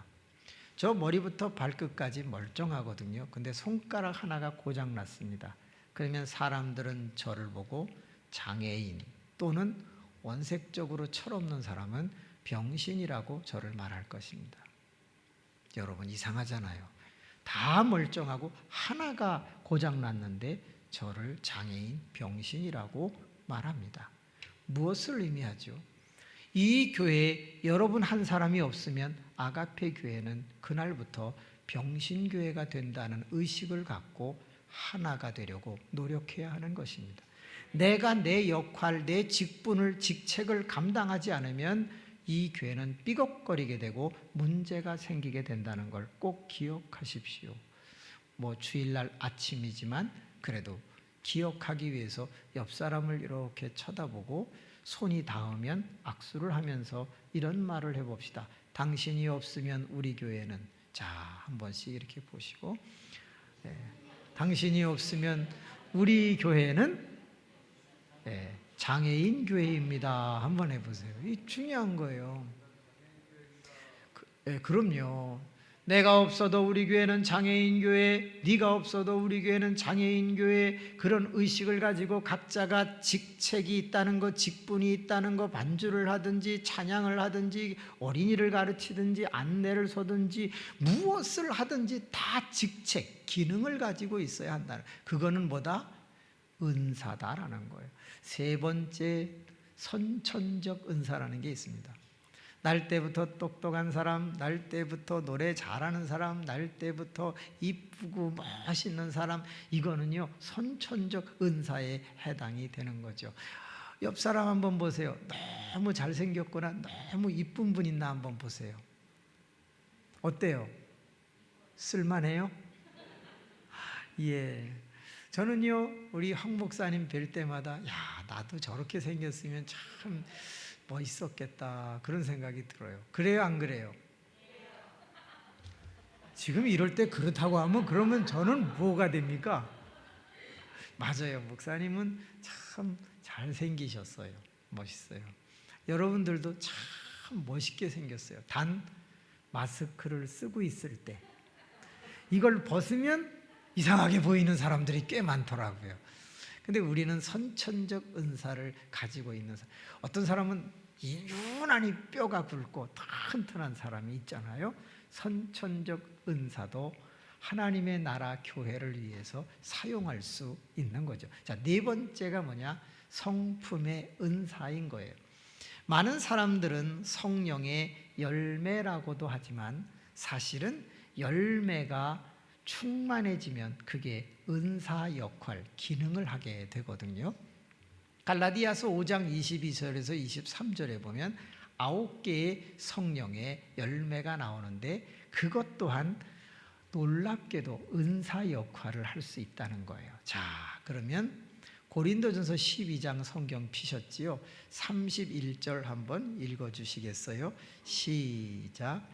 저 머리부터 발끝까지 멀쩡하거든요. 근데 손가락 하나가 고장 났습니다. 그러면 사람들은 저를 보고 장애인 또는 원색적으로 철없는 사람은 병신이라고 저를 말할 것입니다. 여러분 이상하잖아요. 다 멀쩡하고 하나가 고장 났는데 저를 장애인, 병신이라고 말합니다. 무엇을 의미하죠? 이 교회에 여러분 한 사람이 없으면 아가페 교회는 그날부터 병신교회가 된다는 의식을 갖고 하나가 되려고 노력해야 하는 것입니다. 내가 내 역할, 내 직분을, 직책을 감당하지 않으면 이 교회는 삐걱거리게 되고 문제가 생기게 된다는 걸 꼭 기억하십시오. 주일날 아침이지만 그래도 기억하기 위해서 옆 사람을 이렇게 쳐다보고 손이 닿으면 악수를 하면서 이런 말을 해봅시다. 당신이 없으면 우리 교회는, 자, 한 번씩 이렇게 보시고, 당신이 없으면 우리 교회는 장애인 교회입니다. 한번 해보세요. 이 중요한 거예요. 그럼요. 내가 없어도 우리 교회는 장애인 교회, 네가 없어도 우리 교회는 장애인 교회, 그런 의식을 가지고 각자가 직책이 있다는 것, 직분이 있다는 것, 반주를 하든지 찬양을 하든지 어린이를 가르치든지 안내를 서든지 무엇을 하든지 다 직책, 기능을 가지고 있어야 한다는, 그거는 뭐다? 은사다라는 거예요. 세 번째 선천적 은사라는 게 있습니다. 날 때부터 똑똑한 사람, 날 때부터 노래 잘하는 사람, 날 때부터 이쁘고 멋있는 사람, 이거는요 선천적 은사에 해당이 되는 거죠. 옆 사람 한번 보세요. 너무 잘생겼거나 너무 이쁜 분 있나 한번 보세요. 어때요? 쓸만해요? 예. 저는요 우리 황 목사님 뵐 때마다 야, 나도 저렇게 생겼으면 참 멋있었겠다 그런 생각이 들어요. 그래요, 안 그래요? 지금 이럴 때 그렇다고 하면 그러면 저는 뭐가 됩니까? 맞아요. 목사님은 참 잘생기셨어요. 멋있어요. 여러분들도 참 멋있게 생겼어요. 단 마스크를 쓰고 있을 때 이걸 벗으면 이상하게 보이는 사람들이 꽤 많더라고요. 근데 우리는 선천적 은사를 가지고 있는 사람. 어떤 사람은 유난히 뼈가 굵고 튼튼한 사람이 있잖아요. 선천적 은사도 하나님의 나라 교회를 위해서 사용할 수 있는 거죠. 자, 네 번째가 뭐냐? 성품의 은사인 거예요. 많은 사람들은 성령의 열매라고도 하지만 사실은 열매가 충만해지면 그게 은사 역할, 기능을 하게 되거든요. 갈라디아서 5장 22절에서 23절에 보면 9개의 성령의 열매가 나오는데 그것 또한 놀랍게도 은사 역할을 할 수 있다는 거예요. 자, 그러면 고린도전서 12장 성경 피셨지요? 31절 한번 읽어주시겠어요? 시작.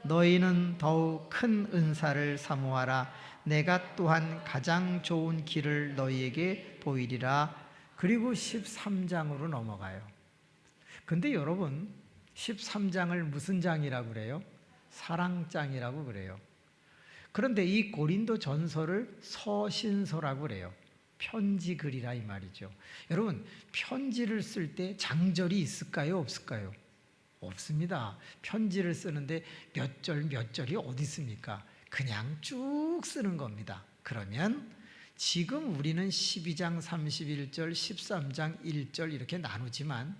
너희는 더욱 큰 은사를 사모하라. 내가 또한 가장 좋은 길을 너희에게 보이리라. 그리고 13장으로 넘어가요. 근데 여러분 13장을 무슨 장이라고 그래요? 사랑장이라고 그래요. 그런데 이 고린도 전서를 서신서라고 그래요. 편지 글이라 이 말이죠. 여러분 편지를 쓸 때 장절이 있을까요? 없을까요? 없습니다. 편지를 쓰는데 몇 절 몇 절이 어디 있습니까? 그냥 쭉 쓰는 겁니다. 그러면 지금 우리는 12장 31절, 13장 1절 이렇게 나누지만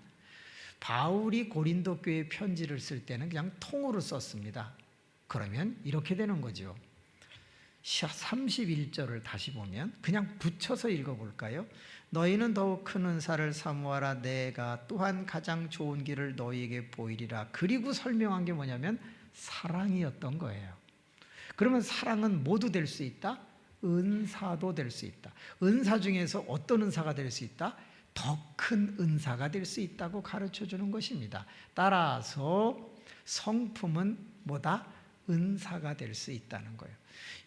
바울이 고린도 교회에 편지를 쓸 때는 그냥 통으로 썼습니다. 그러면 이렇게 되는 거죠. 31절을 다시 보면 그냥 붙여서 읽어볼까요? 너희는 더욱 큰 은사를 사모하라. 내가 또한 가장 좋은 길을 너희에게 보이리라. 그리고 설명한 게 뭐냐면 사랑이었던 거예요. 그러면 사랑은 모두 될 수 있다? 은사도 될 수 있다. 은사 중에서 어떤 은사가 될 수 있다? 더 큰 은사가 될 수 있다고 가르쳐 주는 것입니다. 따라서 성품은 뭐다? 은사가 될 수 있다는 거예요.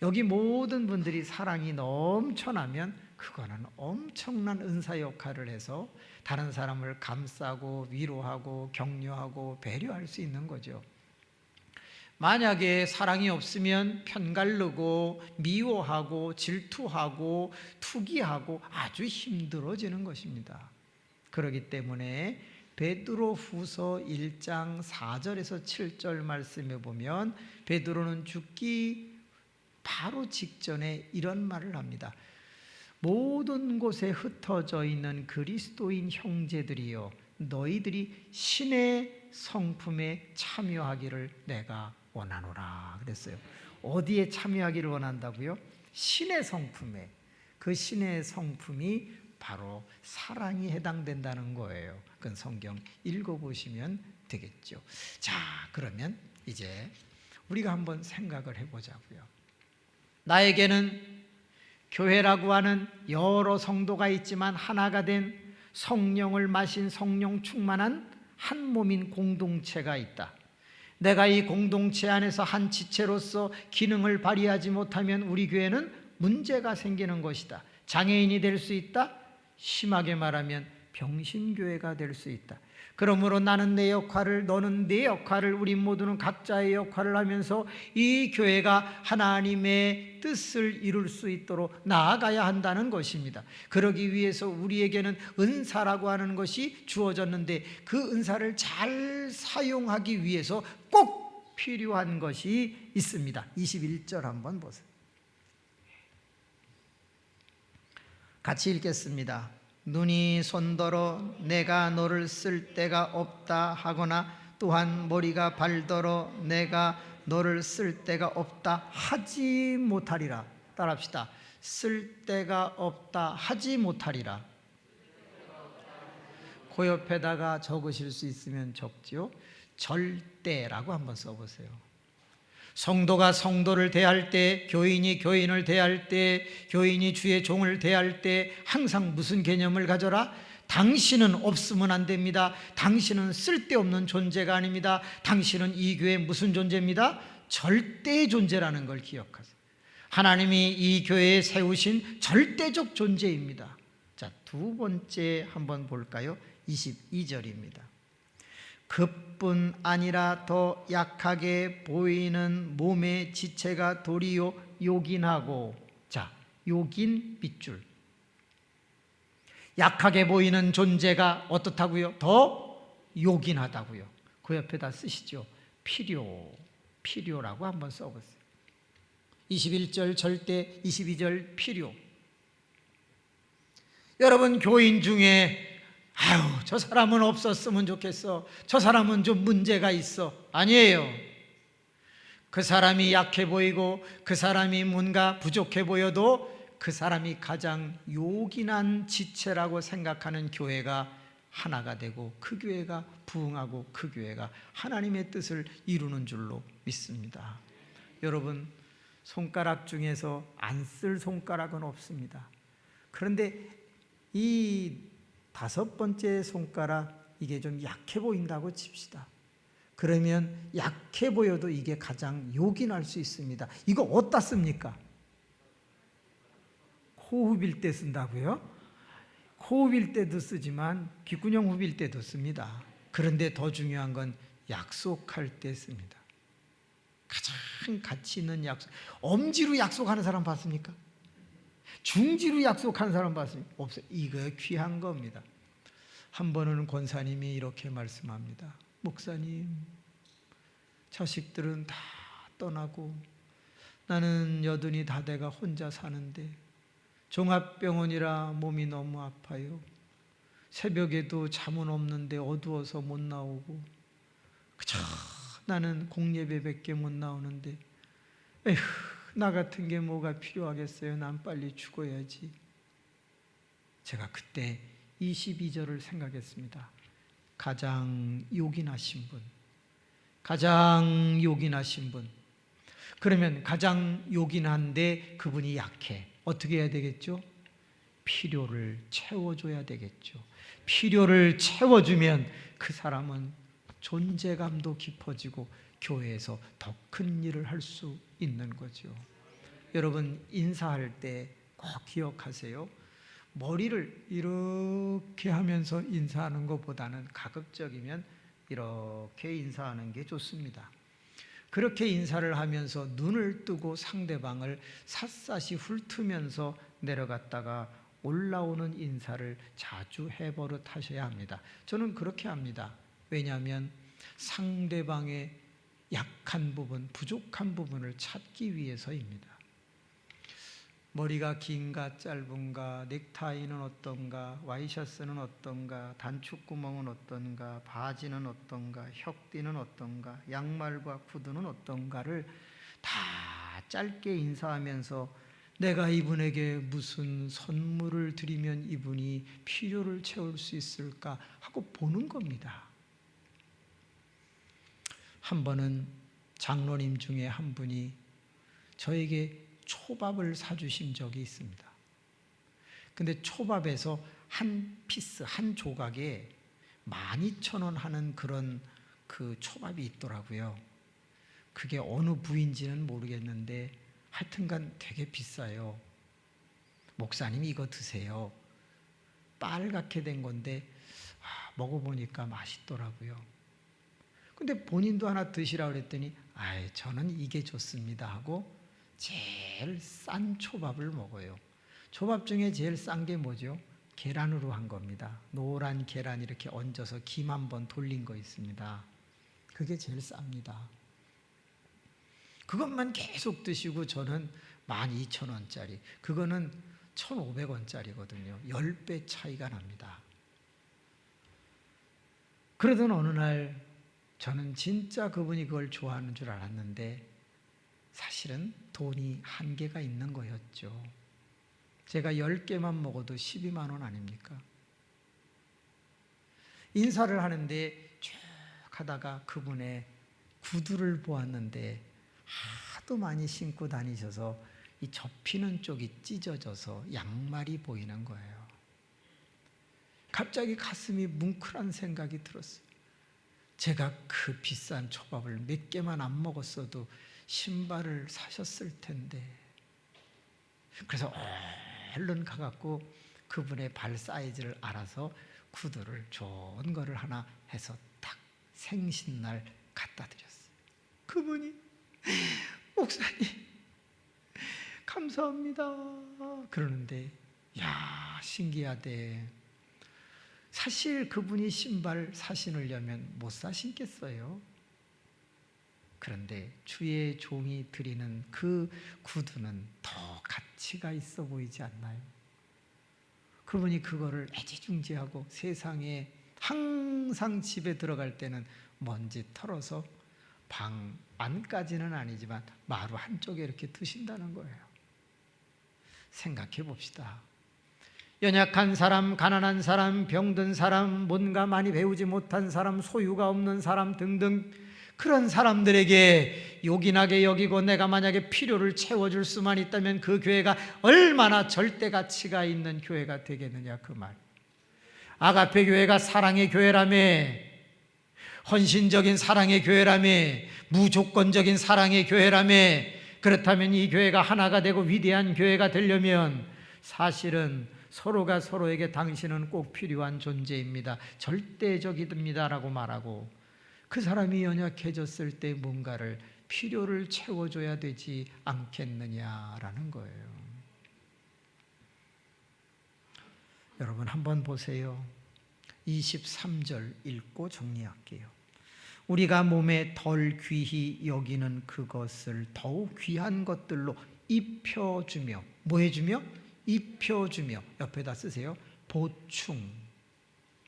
여기 모든 분들이 사랑이 넘쳐나면 그거는 엄청난 은사 역할을 해서 다른 사람을 감싸고 위로하고 격려하고 배려할 수 있는 거죠. 만약에 사랑이 없으면 편가르고 미워하고 질투하고 투기하고 아주 힘들어지는 것입니다. 그렇기 때문에 베드로 후서 1장 4절에서 7절 말씀에 보면 베드로는 죽기 바로 직전에 이런 말을 합니다. 모든 곳에 흩어져 있는 그리스도인 형제들이여, 너희들이 신의 성품에 참여하기를 내가 원하노라 그랬어요. 어디에 참여하기를 원한다고요? 신의 성품에. 그 신의 성품이 바로 사랑이 해당된다는 거예요. 그건 성경 읽어보시면 되겠죠. 자, 그러면 이제 우리가 한번 생각을 해보자고요. 나에게는 교회라고 하는 여러 성도가 있지만 하나가 된 성령을 마신 성령 충만한 한 몸인 공동체가 있다. 내가 이 공동체 안에서 한 지체로서 기능을 발휘하지 못하면 우리 교회는 문제가 생기는 것이다. 장애인이 될 수 있다. 심하게 말하면 병신교회가 될 수 있다. 그러므로 나는 내 역할을, 너는 네 역할을, 우리 모두는 각자의 역할을 하면서 이 교회가 하나님의 뜻을 이룰 수 있도록 나아가야 한다는 것입니다. 그러기 위해서 우리에게는 은사라고 하는 것이 주어졌는데 그 은사를 잘 사용하기 위해서 꼭 필요한 것이 있습니다. 21절 한번 보세요. 같이 읽겠습니다. 눈이 손더러 내가 너를 쓸 데가 없다 하거나 또한 머리가 발더러 내가 너를 쓸 데가 없다 하지 못하리라. 따라합시다. 쓸 데가 없다 하지 못하리라. 그 옆에다가 적으실 수 있으면 적지요. 절대라고 한번 써보세요. 성도가 성도를 대할 때, 교인이 교인을 대할 때, 교인이 주의 종을 대할 때 항상 무슨 개념을 가져라? 당신은 없으면 안 됩니다. 당신은 쓸데없는 존재가 아닙니다. 당신은 이 교회의 무슨 존재입니다? 절대의 존재라는 걸 기억하세요. 하나님이 이 교회에 세우신 절대적 존재입니다. 자, 두 번째 한번 볼까요? 22절입니다. 그뿐 아니라 더 약하게 보이는 몸의 지체가 도리어 요긴하고, 자, 요긴 밑줄. 약하게 보이는 존재가 어떻다고요? 더 요긴하다고요. 그 옆에다 쓰시죠. 필요라고 한번 써보세요. 21절 절대, 22절 필요. 여러분 교인 중에 아유, 저 사람은 없었으면 좋겠어. 저 사람은 좀 문제가 있어. 아니에요. 그 사람이 약해 보이고 그 사람이 뭔가 부족해 보여도 그 사람이 가장 요긴한 지체라고 생각하는 교회가 하나가 되고 그 교회가 부흥하고 그 교회가 하나님의 뜻을 이루는 줄로 믿습니다. 여러분, 손가락 중에서 안 쓸 손가락은 없습니다. 그런데 이 다섯 번째 손가락, 이게 좀 약해 보인다고 칩시다. 그러면 약해 보여도 이게 가장 요긴할 수 있습니다. 이거 어디다 씁니까? 코 후빌 때 쓴다고요? 코 후빌 때도 쓰지만 귓구녕 후빌 때도 씁니다. 그런데 더 중요한 건 약속할 때 씁니다. 가장 가치 있는 약속. 엄지로 약속하는 사람 봤습니까? 중지로 약속하는 사람 봤습니까? 없어요. 이거 귀한 겁니다. 한 번은 권사님이 이렇게 말씀합니다. 목사님, 자식들은 다 떠나고 나는 여든이 다 돼가 혼자 사는데 종합병원이라 몸이 너무 아파요. 새벽에도 잠은 없는데 어두워서 못 나오고 그저 나는 공예배밖에 못 나오는데 에휴, 나 같은 게 뭐가 필요하겠어요? 난 빨리 죽어야지. 제가 그때 22절을 생각했습니다. 가장 요긴하신 분, 가장 요긴하신 분. 그러면 가장 요긴한데 그분이 약해. 어떻게 해야 되겠죠? 필요를 채워줘야 되겠죠. 필요를 채워주면 그 사람은 존재감도 깊어지고 교회에서 더 큰 일을 할 수 있는 거죠. 여러분, 인사할 때 꼭 기억하세요. 머리를 이렇게 하면서 인사하는 것보다는 가급적이면 이렇게 인사하는 게 좋습니다. 그렇게 인사를 하면서 눈을 뜨고 상대방을 샅샅이 훑으면서 내려갔다가 올라오는 인사를 자주 해버릇하셔야 합니다. 저는 그렇게 합니다. 왜냐하면 상대방의 약한 부분, 부족한 부분을 찾기 위해서입니다. 머리가 긴가 짧은가, 넥타이는 어떤가, 와이셔츠는 어떤가, 단축구멍은 어떤가, 바지는 어떤가, 혁띠는 어떤가, 양말과 구두는 어떤가를 다 짧게 인사하면서 내가 이분에게 무슨 선물을 드리면 이분이 필요를 채울 수 있을까 하고 보는 겁니다. 한 번은 장로님 중에 한 분이 저에게 초밥을 사주신 적이 있습니다. 근데 초밥에서 한 피스, 한 조각에 12,000원 하는 그런 그 초밥이 있더라고요. 그게 어느 부인지는 모르겠는데 하여튼간 되게 비싸요. 목사님이 이거 드세요. 빨갛게 된 건데 먹어보니까 맛있더라고요. 근데 본인도 하나 드시라고 그랬더니 저는 이게 좋습니다 하고 제일 싼 초밥을 먹어요. 초밥 중에 제일 싼 게 뭐죠? 계란으로 한 겁니다. 노란 계란 이렇게 얹어서 김 한번 돌린 거 있습니다. 그게 제일 쌉니다. 그것만 계속 드시고 저는 12,000원짜리, 그거는 1,500원짜리거든요. 10배 차이가 납니다. 그러던 어느 날 저는 진짜 그분이 그걸 좋아하는 줄 알았는데 사실은 돈이 한계가 있는 거였죠. 제가 10개만 먹어도 12만 원 아닙니까? 인사를 하는데 쭉 하다가 그분의 구두를 보았는데 하도 많이 신고 다니셔서 이 접히는 쪽이 찢어져서 양말이 보이는 거예요. 갑자기 가슴이 뭉클한 생각이 들었어요. 제가 그 비싼 초밥을 몇 개만 안 먹었어도 신발을 사셨을 텐데. 그래서 얼른 가갖고 그분의 발 사이즈를 알아서 구두를 좋은 거를 하나 해서 딱 생신날 갖다 드렸어요. 그분이 목사님 감사합니다 그러는데 야 신기하대. 사실 그분이 신발 사신으려면 못 사신겠어요. 그런데 주의 종이 드리는 그 구두는 더 가치가 있어 보이지 않나요? 그분이 그거를 애지중지하고 세상에 항상 집에 들어갈 때는 먼지 털어서 방 안까지는 아니지만 마루 한쪽에 이렇게 두신다는 거예요. 생각해 봅시다. 연약한 사람, 가난한 사람, 병든 사람, 뭔가 많이 배우지 못한 사람, 소유가 없는 사람 등등 그런 사람들에게 요긴하게 여기고 내가 만약에 필요를 채워줄 수만 있다면 그 교회가 얼마나 절대 가치가 있는 교회가 되겠느냐 그 말. 아가페 교회가 사랑의 교회라며, 헌신적인 사랑의 교회라며, 무조건적인 사랑의 교회라며, 그렇다면 이 교회가 하나가 되고 위대한 교회가 되려면 사실은 서로가 서로에게 당신은 꼭 필요한 존재입니다, 절대적입니다 라고 말하고 그 사람이 연약해졌을 때 뭔가를 필요를 채워줘야 되지 않겠느냐라는 거예요. 여러분 한번 보세요. 23절 읽고 정리할게요. 우리가 몸에 덜 귀히 여기는 그것을 더욱 귀한 것들로 입혀주며, 뭐 해주며? 입혀주며. 옆에다 쓰세요. 보충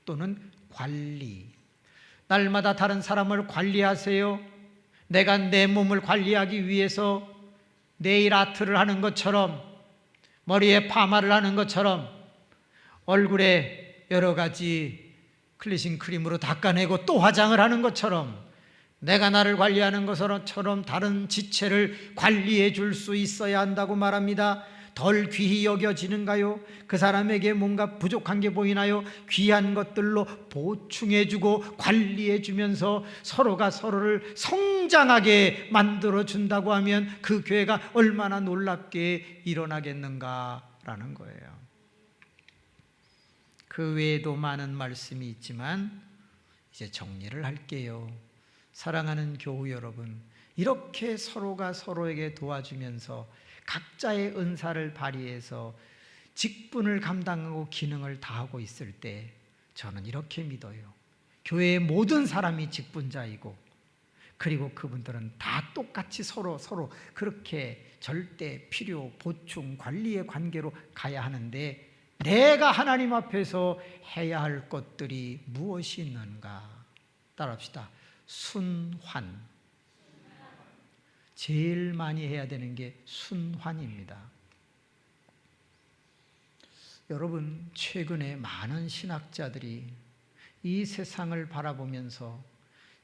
또는 관리. 날마다 다른 사람을 관리하세요. 내가 내 몸을 관리하기 위해서 네일 아트를 하는 것처럼, 머리에 파마를 하는 것처럼, 얼굴에 여러 가지 클리징 크림으로 닦아내고 또 화장을 하는 것처럼, 내가 나를 관리하는 것처럼 다른 지체를 관리해 줄 수 있어야 한다고 말합니다. 덜 귀히 여겨지는가요? 그 사람에게 뭔가 부족한 게 보이나요? 귀한 것들로 보충해 주고 관리해 주면서 서로가 서로를 성장하게 만들어 준다고 하면 그 교회가 얼마나 놀랍게 일어나겠는가라는 거예요. 그 외에도 많은 말씀이 있지만 이제 정리를 할게요. 사랑하는 교우 여러분, 이렇게 서로가 서로에게 도와주면서 각자의 은사를 발휘해서 직분을 감당하고 기능을 다하고 있을 때 저는 이렇게 믿어요. 교회의 모든 사람이 직분자이고, 그리고 그분들은 다 똑같이 서로 그렇게 절대 필요, 보충, 관리의 관계로 가야 하는데, 내가 하나님 앞에서 해야 할 것들이 무엇이 있는가? 따라합시다. 순환. 제일 많이 해야 되는 게 순환입니다. 여러분, 최근에 많은 신학자들이 이 세상을 바라보면서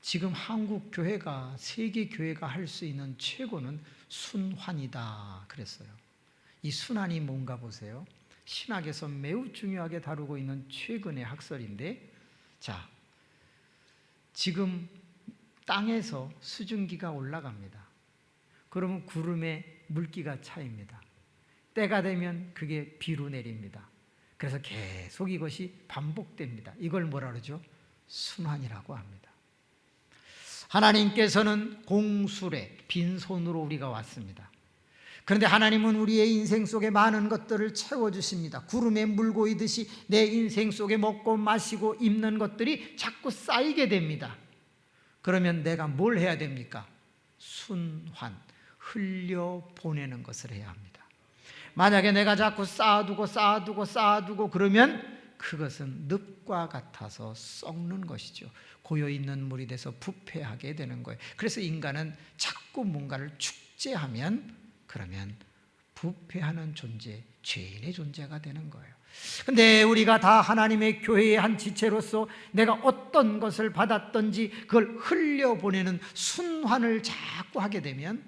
지금 한국 교회가, 세계 교회가 할 수 있는 최고는 순환이다 그랬어요. 이 순환이 뭔가 보세요. 신학에서 매우 중요하게 다루고 있는 최근의 학설인데, 자, 지금 땅에서 수증기가 올라갑니다. 그러면 구름에 물기가 차입니다. 때가 되면 그게 비로 내립니다. 그래서 계속 이것이 반복됩니다. 이걸 뭐라 그러죠? 순환이라고 합니다. 하나님께서는 공수래, 빈손으로 우리가 왔습니다. 그런데 하나님은 우리의 인생 속에 많은 것들을 채워주십니다. 구름에 물 고이듯이 내 인생 속에 먹고 마시고 입는 것들이 자꾸 쌓이게 됩니다. 그러면 내가 뭘 해야 됩니까? 순환, 흘려보내는 것을 해야 합니다. 만약에 내가 자꾸 쌓아두고 그러면 그것은 늪과 같아서 썩는 것이죠. 고여있는 물이 돼서 부패하게 되는 거예요. 그래서 인간은 자꾸 뭔가를 축제하면, 그러면 부패하는 존재, 죄인의 존재가 되는 거예요. 근데 우리가 다 하나님의 교회의 한 지체로서 내가 어떤 것을 받았던지 그걸 흘려보내는 순환을 자꾸 하게 되면,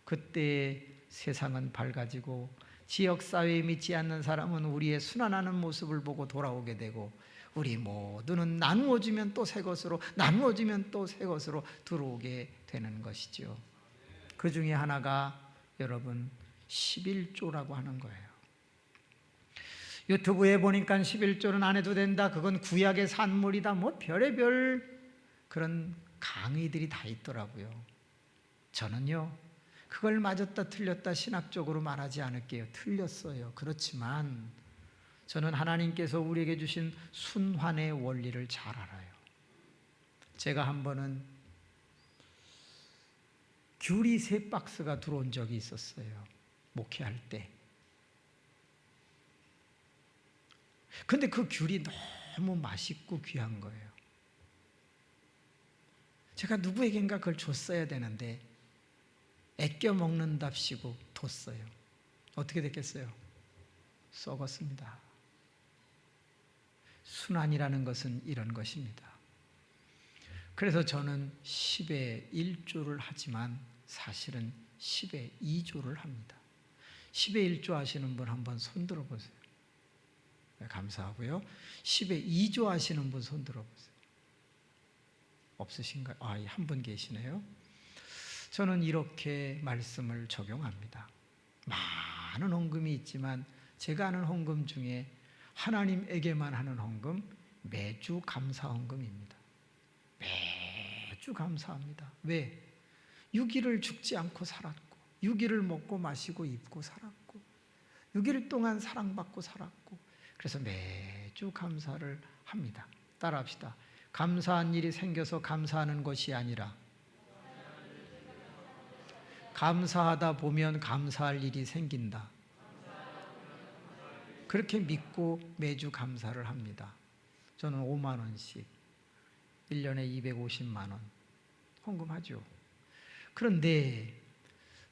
그때 세상은 밝아지고 지역사회에 믿지 않는 사람은 우리의 순환하는 모습을 보고 돌아오게 되고, 우리 모두는 나누어지면 또 새 것으로, 나누어지면 또 새 것으로 들어오게 되는 것이죠. 그 중에 하나가 여러분 11조라고 하는 거예요. 유튜브에 보니까 11조는 안 해도 된다, 그건 구약의 산물이다, 뭐 별의별 그런 강의들이 다 있더라고요. 저는요, 그걸 맞았다 틀렸다 신학적으로 말하지 않을게요. 틀렸어요. 그렇지만 저는 하나님께서 우리에게 주신 순환의 원리를 잘 알아요. 제가 한 번은 귤이 3박스가 들어온 적이 있었어요. 목회할 때. 근데 그 귤이 너무 맛있고 귀한 거예요. 제가 누구에겐가 그걸 줬어야 되는데 아껴 먹는답시고 뒀어요. 어떻게 됐겠어요? 썩었습니다. 순환이라는 것은 이런 것입니다. 그래서 저는 10의 1조를 하지만 사실은 10의 2조를 합니다. 10의 1조 하시는 분 한번 손 들어보세요. 네, 감사하고요. 10의 2조 하시는 분 손 들어보세요. 없으신가요? 한 분 계시네요. 저는 이렇게 말씀을 적용합니다. 많은 헌금이 있지만 제가 하는 헌금 중에 하나님에게만 하는 헌금, 매주 감사 헌금입니다. 매주 감사합니다. 왜? 6일을 죽지 않고 살았고, 6일을 먹고 마시고 입고 살았고, 6일 동안 사랑받고 살았고, 그래서 매주 감사를 합니다. 따라합시다. 감사한 일이 생겨서 감사하는 것이 아니라 감사하다 보면 감사할 일이 생긴다. 그렇게 믿고 매주 감사를 합니다. 저는 5만 원씩 1년에 250만 원 헌금하죠. 그런데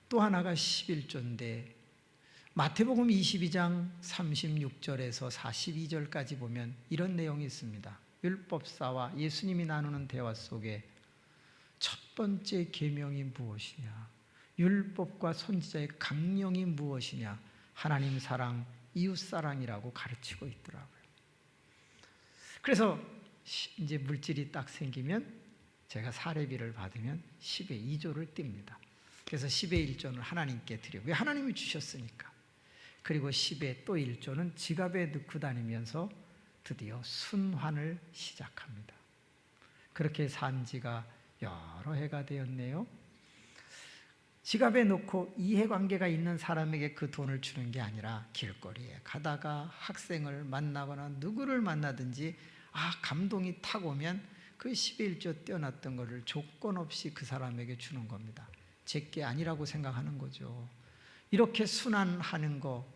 또 하나가 11조인데 마태복음 22장 36절에서 42절까지 보면 이런 내용이 있습니다. 율법사와 예수님이 나누는 대화 속에 첫 번째 계명이 무엇이냐, 율법과 선지자의 강령이 무엇이냐, 하나님 사랑, 이웃 사랑이라고 가르치고 있더라고요. 그래서 이제 물질이 딱 생기면 제가 사례비를 받으면 10의 2조를 띱니다. 그래서 10의 1조는 하나님께 드리고, 왜? 하나님이 주셨으니까. 그리고 10의 또 1조는 지갑에 넣고 다니면서 드디어 순환을 시작합니다. 그렇게 산 지가 여러 해가 되었네요. 지갑에 넣고 이해관계가 있는 사람에게 그 돈을 주는 게 아니라 길거리에 가다가 학생을 만나거나 누구를 만나든지 감동이 탁 오면 그 10의 1조 떼어놨던 것을 조건 없이 그 사람에게 주는 겁니다. 제게 아니라고 생각하는 거죠. 이렇게 순환하는 거,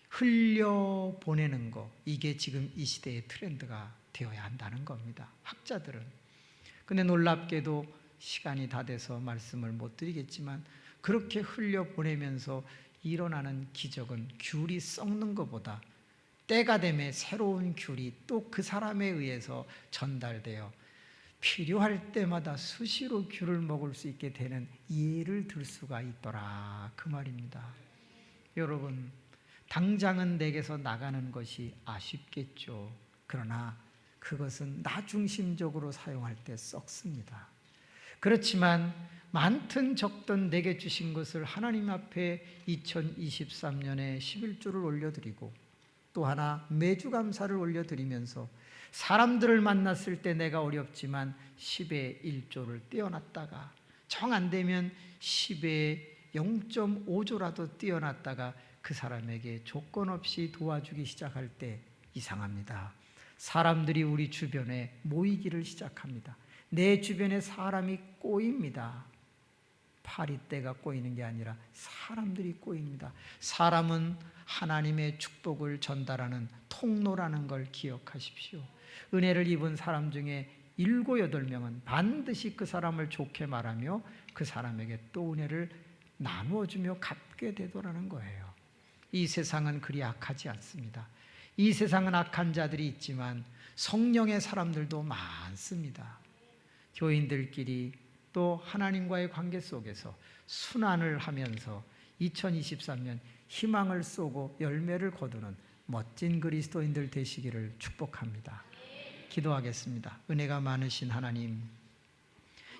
흘려보내는 거, 이게 지금 이 시대의 트렌드가 되어야 한다는 겁니다, 학자들은. 근데 놀랍게도 시간이 다 돼서 말씀을 못 드리겠지만 그렇게 흘려보내면서 일어나는 기적은 귤이 썩는 것보다 때가 되면 새로운 귤이 또 그 사람에 의해서 전달되어 필요할 때마다 수시로 귤을 먹을 수 있게 되는 예를 들 수가 있더라, 그 말입니다. 여러분, 당장은 내게서 나가는 것이 아쉽겠죠. 그러나 그것은 나 중심적으로 사용할 때 썩습니다. 그렇지만 많든 적든 내게 주신 것을 하나님 앞에 2023년에 11조를 올려드리고, 또 하나 매주 감사를 올려드리면서 사람들을 만났을 때 내가 어렵지만 10의 1조를 떼어놨다가 정 안 되면 10의 0.5조라도 떼어놨다가 그 사람에게 조건 없이 도와주기 시작할 때 이상합니다. 사람들이 우리 주변에 모이기를 시작합니다. 내 주변에 사람이 꼬입니다. 파리떼가 꼬이는 게 아니라 사람들이 꼬입니다. 사람은 하나님의 축복을 전달하는 통로라는 걸 기억하십시오. 은혜를 입은 사람 중에 7, 8명은 반드시 그 사람을 좋게 말하며 그 사람에게 또 은혜를 나누어주며 갚게 되더라는 거예요. 이 세상은 그리 악하지 않습니다. 이 세상은 악한 자들이 있지만 성령의 사람들도 많습니다. 교인들끼리 또 하나님과의 관계 속에서 순환을 하면서 2023년 희망을 쏘고 열매를 거두는 멋진 그리스도인들 되시기를 축복합니다. 기도하겠습니다. 은혜가 많으신 하나님,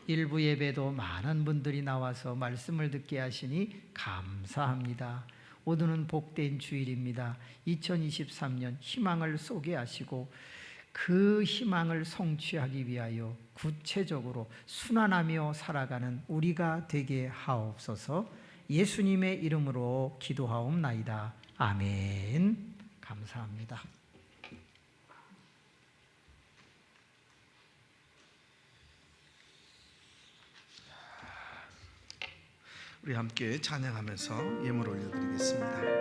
일부 예배도 많은 분들이 나와서 말씀을 듣게 하시니 감사합니다. 오늘은 복된 주일입니다. 2023년 희망을 쏘게 하시고 그 희망을 성취하기 위하여 구체적으로 순환하며 살아가는 우리가 되게 하옵소서. 예수님의 이름으로 기도하옵나이다. 아멘. 감사합니다. 우리 함께 찬양하면서 예물 올려드리겠습니다.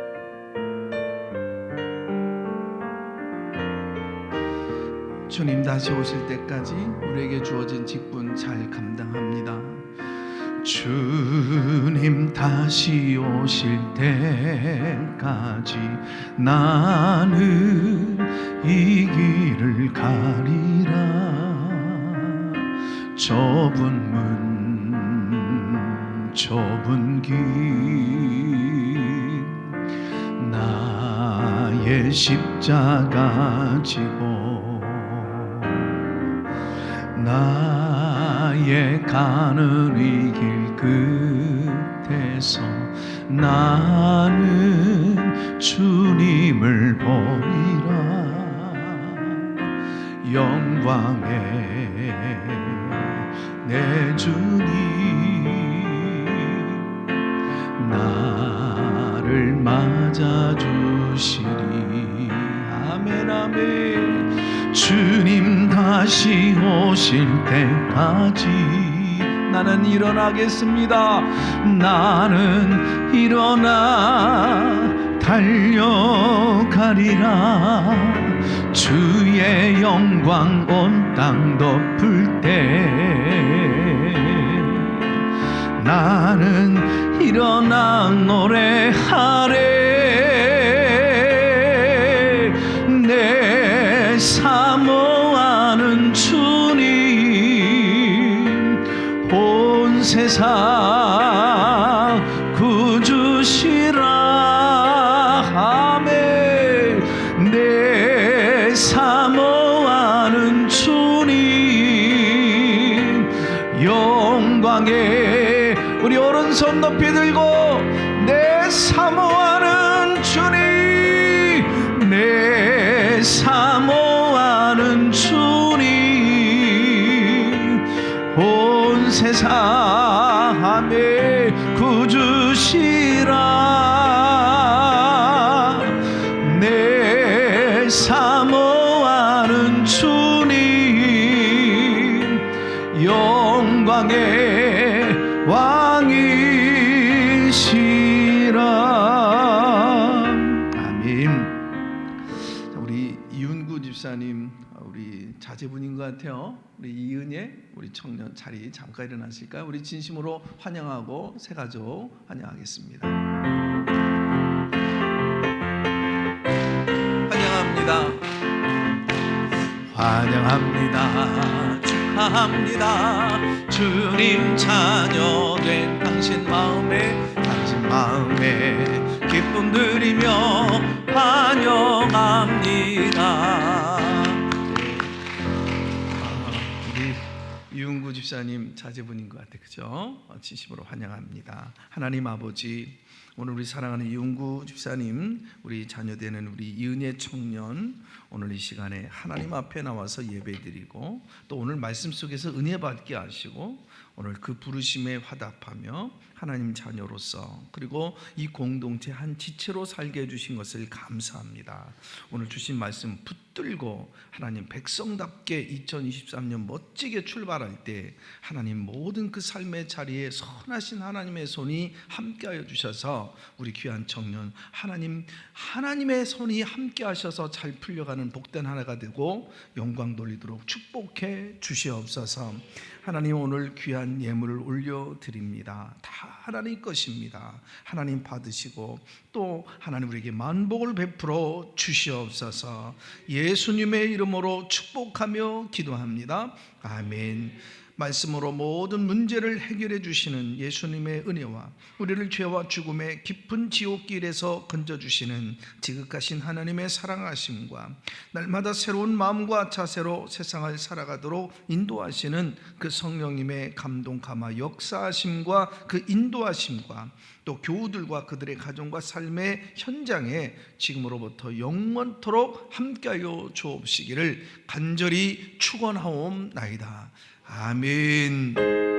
주님 다시 오실 때까지 우리에게 주어진 직분 잘 감당합니다. 주님 다시 오실 때까지 나는 이 길을 가리라. 좁은 문 좁은 길 나의 십자가 지고 나의 가는 이 길 끝에서 나는 주님을 보리라. 영광의 내 주님 나를 맞아주시리. 아멘 아멘. 주님 다시 오실 때까지 나는 일어나겠습니다. 나는 일어나 달려가리라. 주의 영광 온 땅 덮을 때 나는 일어나 노래하래. 내 사모하는 주님, 온 세상 구주시라. 아멘. 내 사모하는 주님, 영광에 우리 오른손 높이 들고, 내 사모하는 주님, 내 사모하는 주님, 온 세상에 구주시라. 내 사모하는 주님, 영광의 왕이시라. 아멘. 우리 이윤구 집사님, 우리 자제분인 것 같아요. 우리 이은혜, 우리 청년 자리 잠깐 일어나실까요? 우리 진심으로 환영하고 새 가족 환영하겠습니다. 환영합니다. 환영합니다. 축하합니다. 주님 자녀 된 당신 마음에 기쁨 드리며 환영합니다. 우리 이윤구 집사님 자제분인 것 같아요, 그죠? 진심으로 환영합니다. 하나님 아버지, 오늘 우리 사랑하는 이윤구 집사님, 우리 자녀되는 우리 이은혜 청년, 오늘 이 시간에 하나님 앞에 나와서 예배드리고 또 오늘 말씀 속에서 은혜 받게 하시고 오늘 그 부르심에 화답하며 하나님 자녀로서 그리고 이 공동체 한 지체로 살게 해주신 것을 감사합니다. 오늘 주신 말씀 붙들고 하나님 백성답게 2023년 멋지게 출발할 때 하나님 모든 그 삶의 자리에 선하신 하나님의 손이 함께하여 주셔서 우리 귀한 청년 하나님의 손이 함께하셔서 잘 풀려가는 복된 하나가 되고 영광 돌리도록 축복해 주시옵소서. 하나님, 오늘 귀한 예물을 올려드립니다. 다 하나님 것입니다. 하나님 받으시고 또 하나님 우리에게 만복을 베풀어 주시옵소서. 예수님의 이름으로 축복하며 기도합니다. 아멘. 말씀으로 모든 문제를 해결해 주시는 예수님의 은혜와 우리를 죄와 죽음의 깊은 지옥길에서 건져주시는 지극하신 하나님의 사랑하심과 날마다 새로운 마음과 자세로 세상을 살아가도록 인도하시는 그 성령님의 감동 감화 역사하심과 그 인도하심과 또 교우들과 그들의 가정과 삶의 현장에 지금으로부터 영원토록 함께하여 주옵시기를 간절히 축원하옵나이다. 아멘.